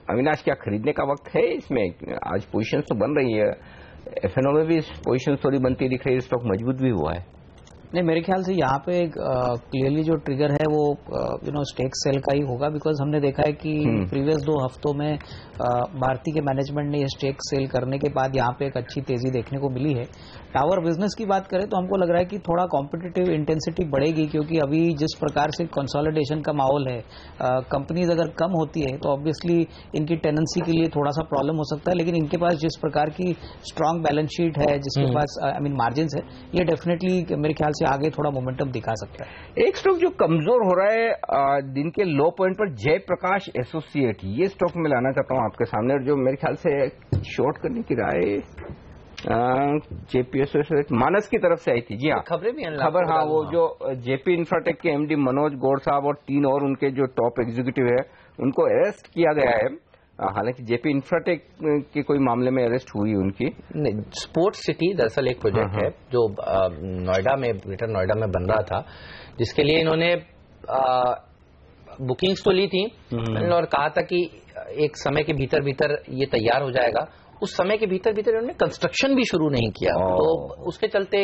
अविनाश, क्या खरीदने का वक्त है इसमें? आज पोजीशन तो बन रही है, एफएनओ में भी पोजीशन थोड़ी बनती दिख रही है, स्टॉक मजबूत भी हुआ है। नहीं, मेरे ख्याल से यहाँ पे क्लियरली जो ट्रिगर है वो स्टेक सेल का ही होगा, बिकॉज हमने देखा है कि प्रीवियस 2 हफ्तों में भारती के मैनेजमेंट ने ये स्टेक सेल करने के बाद यहाँ पे एक अच्छी तेजी देखने को मिली है। टावर बिजनेस की बात करें तो हमको लग रहा है कि थोड़ा कॉम्पिटिटिव इंटेंसिटी बढ़ेगी, क्योंकि अभी जिस प्रकार से कंसोलिडेशन का माहौल है, कंपनीज अगर कम होती है तो ऑब्वियसली इनकी टेनेंसी के लिए थोड़ा सा प्रॉब्लम हो सकता है, लेकिन इनके पास जिस प्रकार की स्ट्रांग बैलेंस शीट है, जिसके पास मार्जिन है, ये डेफिनेटली मेरे ख्याल से आगे थोड़ा मोमेंटम दिखा सकता है। एक स्टॉक जो कमजोर हो रहा है दिन के लो पॉइंट पर, जयप्रकाश एसोसिएट, ये स्टॉक में लाना चाहता हूं आपके सामने, और जो मेरे ख्याल से शॉर्ट करने की राय जेपी एसोसिएट मानस की तरफ से आई थी। जी हाँ, खबरें भी हैं, खबर, हाँ, वो जो जेपी इंफ्राटेक के एमडी मनोज गौड़ साहब और 3 और उनके जो टॉप एग्जीक्यूटिव है उनको अरेस्ट किया गया है। हालांकि जेपी इंफ्राटेक के कोई मामले में अरेस्ट हुई उनकी नहीं। स्पोर्ट्स सिटी दरअसल एक प्रोजेक्ट है जो नोएडा में, ग्रेटर नोएडा में बन रहा था, जिसके लिए इन्होंने बुकिंग्स तो ली थी और कहा था कि एक समय के भीतर भीतर ये तैयार हो जाएगा। उस समय के भीतर भीतर इन्होंने कंस्ट्रक्शन भी शुरू नहीं किया, तो उसके चलते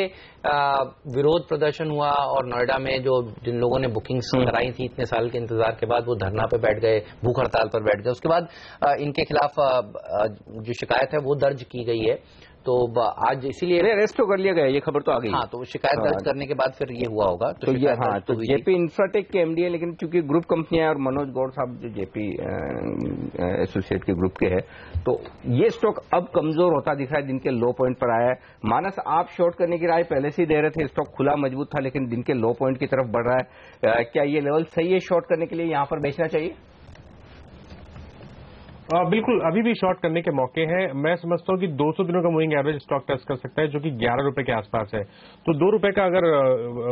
विरोध प्रदर्शन हुआ, और नोएडा में जो जिन लोगों ने बुकिंग्स कराई थी इतने साल के इंतजार के बाद, वो धरना पे बैठ गए, भूख हड़ताल पर बैठ गए। उसके बाद इनके खिलाफ जो शिकायत है वो दर्ज की गई है। तो आज इसीलिए अरेस्ट तो कर लिया गया, ये खबर तो आ गई। हाँ, तो शिकायत दर्ज करने के बाद फिर ये हुआ होगा। तो ये, हाँ, तो जेपी इंफ्राटेक के एमडी है, लेकिन चूंकि ग्रुप कंपनियां और मनोज गौड़ साहब जो जेपी एसोसिएट के ग्रुप के हैं, तो ये स्टॉक अब कमजोर होता दिख रहा है, दिन के लो पॉइंट पर आया है। मानस, आप शॉर्ट करने की राय पहले से ही दे रहे थे, स्टॉक खुला मजबूत था लेकिन दिन के लो पॉइंट की तरफ बढ़ रहा है, क्या ये लेवल सही है शॉर्ट करने के लिए, यहां पर बेचना चाहिए? बिल्कुल, अभी भी शॉर्ट करने के मौके हैं। मैं समझता हूं कि 200 दिनों का मूविंग एवरेज स्टॉक टच कर सकता है, जो कि 11 रुपए के आसपास है। तो 2 रुपए का अगर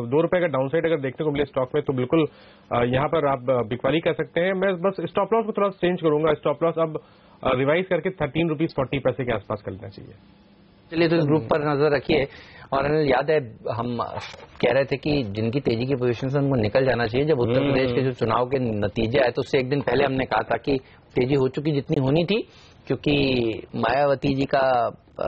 2 रुपए का डाउनसाइड अगर देखने को मिले स्टॉक में, तो बिल्कुल यहां पर आप बिकवाली कर सकते हैं। मैं बस स्टॉप लॉस को थोड़ा चेंज करूंगा। स्टॉप लॉस अब रिवाइज करके 13 रुपीज 40 पैसे के आसपास कर लेना चाहिए। चलिए, तो इस ग्रुप पर नजर रखिए। और याद है हम कह रहे थे कि जिनकी तेजी की पोजीशन से उनको निकल जाना चाहिए। जब उत्तर प्रदेश के जो चुनाव के नतीजे आए तो उससे एक दिन पहले हमने कहा था कि तेजी हो चुकी जितनी होनी थी, क्योंकि मायावती जी का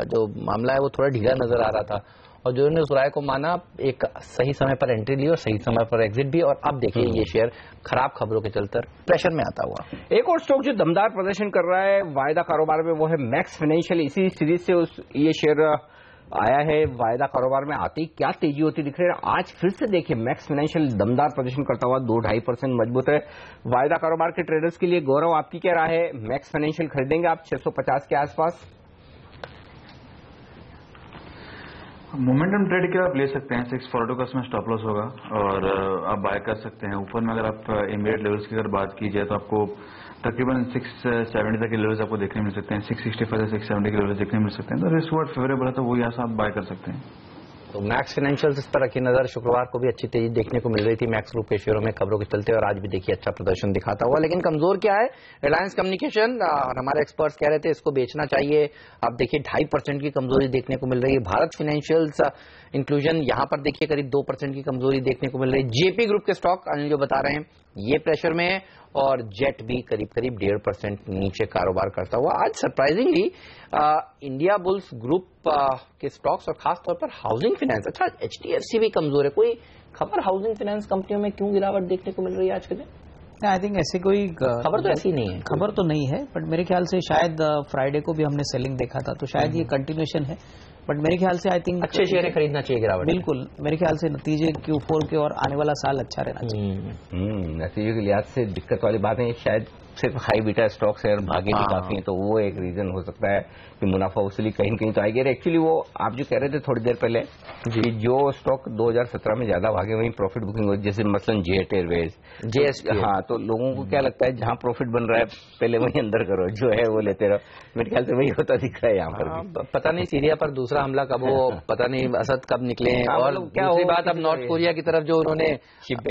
जो मामला है वो थोड़ा ढीला नजर आ रहा था, और जो ने उस राय को माना, एक सही समय पर एंट्री ली और सही समय पर एग्जिट भी। और अब देखिए ये शेयर खराब खबरों के चलते प्रेशर में आता हुआ। एक और स्टॉक जो दमदार प्रदर्शन कर रहा है वायदा कारोबार में, वो है मैक्स फाइनेंशियल। इसी सीरीज से ये शेयर आया है। वायदा कारोबार में आती क्या तेजी होती दिख रही है। आज फिर से देखिए मैक्स फाइनेंशियल दमदार प्रदर्शन करता हुआ 2-2.5% मजबूत है। वायदा कारोबार के ट्रेडर्स के लिए गौरव, आपकी क्या राय है? मैक्स फाइनेंशियल खरीदेंगे आप 650 के आसपास? मोमेंटम ट्रेड के आप ले सकते हैं। 642 का उसमें स्टॉप लॉस होगा और आप बाय कर सकते हैं। ऊपर में अगर आप इमीडिएट लेवल्स की अगर बात की जाए तो आपको तकरीबन 670 तक के लेवल्स आपको देखने मिल सकते हैं। 665 से 670 के लेवल्स देखने मिल सकते हैं। तो रिस्क वर्ड फेवरेबल है, तो वो यहाँ से आप बाय कर सकते हैं। तो मैक्स फाइनेंशियल्स इस पर रखी नजर। शुक्रवार को भी अच्छी तेजी देखने को मिल रही थी मैक्स ग्रुप के शेयरों में खबरों के चलते, और आज भी देखिए अच्छा प्रदर्शन दिखाता हुआ। लेकिन कमजोर क्या है? रिलायंस कम्युनिकेशन, हमारे एक्सपर्ट्स कह रहे थे इसको बेचना चाहिए। अब देखिए 2.5% की कमजोरी देखने को मिल रही है। भारत फाइनेंशियल्स इंक्लूजन यहां पर देखिए करीब 2% की कमजोरी देखने को मिल रही है। जेपी ग्रुप के स्टॉक अनिल जो बता रहे हैं ये प्रेशर में है, और जेट भी करीब 1.5% नीचे कारोबार करता हुआ। आज सरप्राइजिंगली इंडिया बुल्स ग्रुप के स्टॉक्स और खासतौर पर हाउसिंग फाइनेंस, अच्छा HDFC भी कमजोर है। कोई खबर हाउसिंग फाइनेंस कंपनियों में क्यों गिरावट देखने को मिल रही है आज के दिन? आई थिंक ऐसी कोई खबर तो ऐसी नहीं है, खबर तो नहीं है, बट मेरे ख्याल से शायद फ्राइडे को भी हमने सेलिंग देखा था, तो शायद ये कंटिन्यूएशन है। बट मेरे ख्याल से आई थिंक अच्छे शेयर खरीदना चाहिए गिरावट। बिल्कुल, मेरे ख्याल से नतीजे Q4 के और आने वाला साल अच्छा रहना चाहिए। नतीजों के लिहाज से दिक्कत वाली बात है, शायद सिर्फ हाई बीटा स्टॉक्स है और भागे भी काफी हैं, तो वो एक रीजन हो सकता है कि मुनाफा वसूली कहीं न कहीं तो आएगी। एक्चुअली वो आप जो कह रहे थे थोड़ी देर पहले कि जो स्टॉक 2017 में ज्यादा भागे वहीं प्रॉफिट बुकिंग हो, जैसे मसलन जेट एयरवेज, JSP, हाँ, तो लोगों को क्या लगता है जहां प्रॉफिट बन रहा है पहले वहीं अंदर करो, जो है वो लेते रहो। मेरे ख्याल से वही होता दिख रहा है यहाँ पर। पता नहीं सीरिया पर दूसरा हमला कब हो, पता नहीं असद कब निकले हैं, और दूसरी बात अब नॉर्थ कोरिया की तरफ जो उन्होंने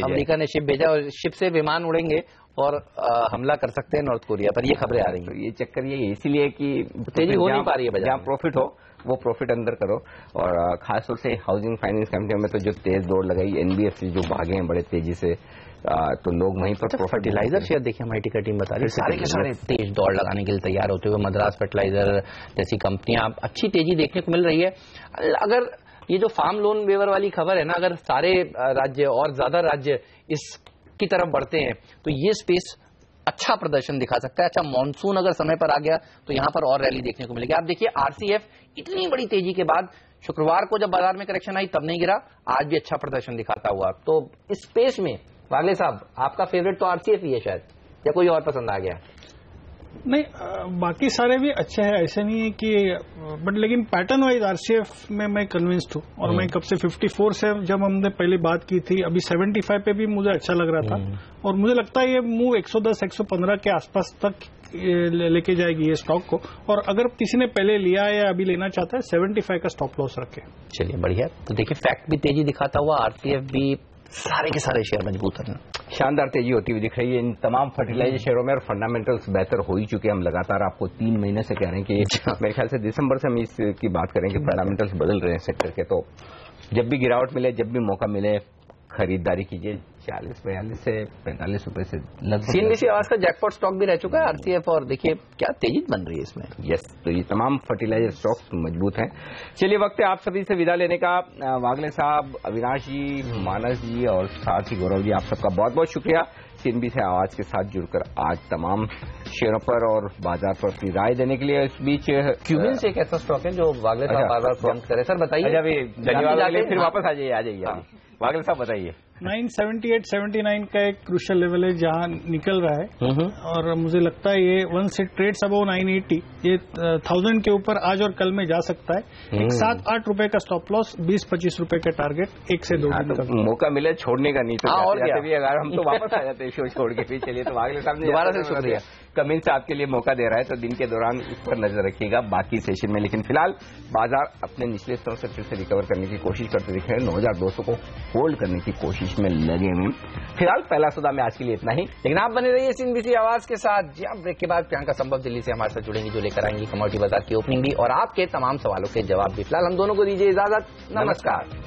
अमेरिका ने शिप भेजा, और शिप से विमान उड़ेंगे और हमला कर सकते हैं नॉर्थ कोरिया पर, ये खबरें आ रही हैं। ये चक्कर ये इसीलिए कि तेजी हो नहीं पा रही है बाजार, जहाँ प्रॉफिट हो वो प्रॉफिट अंदर करो। और खासतौर से हाउसिंग फाइनेंस कंपनियों में तो जो तेज दौड़ लगाई, NBFC जो भागे हैं बड़े तेजी से, तो लोग वहीं पर फर्टिलाइजर शेयर देखिए हमारी टिकर टीम बता रही है सारे के सारे तेज दौड़ लगाने के लिए तैयार होते हुए। मद्रास फर्टिलाइजर जैसी कंपनियां अच्छी तेजी देखने को मिल रही है। अगर ये जो फार्म लोन वेवर वाली खबर है ना, अगर सारे राज्य और ज्यादा राज्य इसकी तरफ बढ़ते हैं तो ये स्पेस अच्छा प्रदर्शन दिखा सकता है। अच्छा, मॉनसून अगर समय पर आ गया तो यहां पर और रैली देखने को मिलेगी। आप देखिए RCF इतनी बड़ी तेजी के बाद शुक्रवार को जब बाजार में करेक्शन आई तब नहीं गिरा, आज भी अच्छा प्रदर्शन दिखाता हुआ। तो इस स्पेस में वागले साहब आपका फेवरेट तो RCF ही है शायद, या कोई और पसंद आ गया? नहीं, बाकी सारे भी अच्छे हैं, ऐसे नहीं है कि, बट लेकिन पैटर्न वाइज RCF में मैं कन्विंस्ड हूँ। और मैं कब से 54 से जब हमने पहले बात की थी, अभी 75 पे भी मुझे अच्छा लग रहा था, और मुझे लगता है ये मूव 110-115 के आसपास तक लेके जाएगी ये स्टॉक को। और अगर किसी ने पहले लिया है या अभी लेना चाहता है 75 का स्टॉप लॉस रखे। चलिए बढ़िया। तो देखिए फैक्ट भी तेजी दिखाता हुआ, RCF भी, सारे के सारे शेयर मजबूत हैं, शानदार तेजी होती हुई दिख रही है इन तमाम फर्टिलाइजर शेयरों में। और फंडामेंटल्स बेहतर हो ही चुके हैं, हम लगातार आपको 3 महीने से कह रहे हैं कि मेरे ख्याल से दिसंबर से हम इसकी बात करें कि फंडामेंटल्स बदल रहे हैं सेक्टर के। तो जब भी गिरावट मिले, जब भी मौका मिले, खरीदारी कीजिए। 40-42 से 45 रुपए से लगभग। CNBC आवाज का जैकपॉट स्टॉक भी रह चुका है RCF, और देखिए क्या तेजी बन रही है इसमें। यस, तो ये तमाम फर्टिलाइजर स्टॉक्स मजबूत हैं। चलिए वक्त है आप सभी से विदा लेने का। वागले साहब, अविनाश जी, मानस जी और साथ ही गौरव जी, आप सबका बहुत बहुत शुक्रिया CNBC आवाज के साथ जुड़कर आज तमाम शेयरों पर और बाजार पर अपनी राय देने के लिए। इस बीच क्यूमिन से एक ऐसा स्टॉक है जो वागले साहब बार बार प्रॉम्प्ट करे। सर बताइए। धन्यवाद, फिर वापस आ जाइए। वागले साहब बताइए। 978-79 का एक क्रूशियल लेवल है जहां निकल रहा है, और मुझे लगता है ये 1 से ट्रेड्स अबव 980, ये 1000 के ऊपर आज और कल में जा सकता है। 7-8 रुपए का स्टॉप लॉस, 20-25 रुपए का टारगेट, 1 से 2 दिन का मौका मिले छोड़ने का नहीं तो और भी अगर हम तो वापस आ जाते शो छोड़ के भी। चलिए, तो वागले साहब ने दोबारा से शुक्रिया। कमिंग से आपके लिए मौका दे रहा है, तो दिन के दौरान इस पर नजर रखिएगा बाकी सेशन में। लेकिन फिलहाल बाजार अपने निचले स्तर से फिर से रिकवर करने की कोशिश करते दिख रहे हैं, 9200 को होल्ड करने की कोशिश में लगे हुए। फिलहाल पहला सौदा में आज के लिए इतना ही, लेकिन आप बने रहिए CNBC आवाज के साथ। जब ब्रेक के बाद प्रियंका संभव दिल्ली से हमारे साथ जुड़ेंगी, जो लेकर आएंगी कमोडिटी बाजार की ओपनिंग भी और आपके तमाम सवालों के जवाब भी। फिलहाल हम दोनों को दीजिए इजाजत, नमस्कार।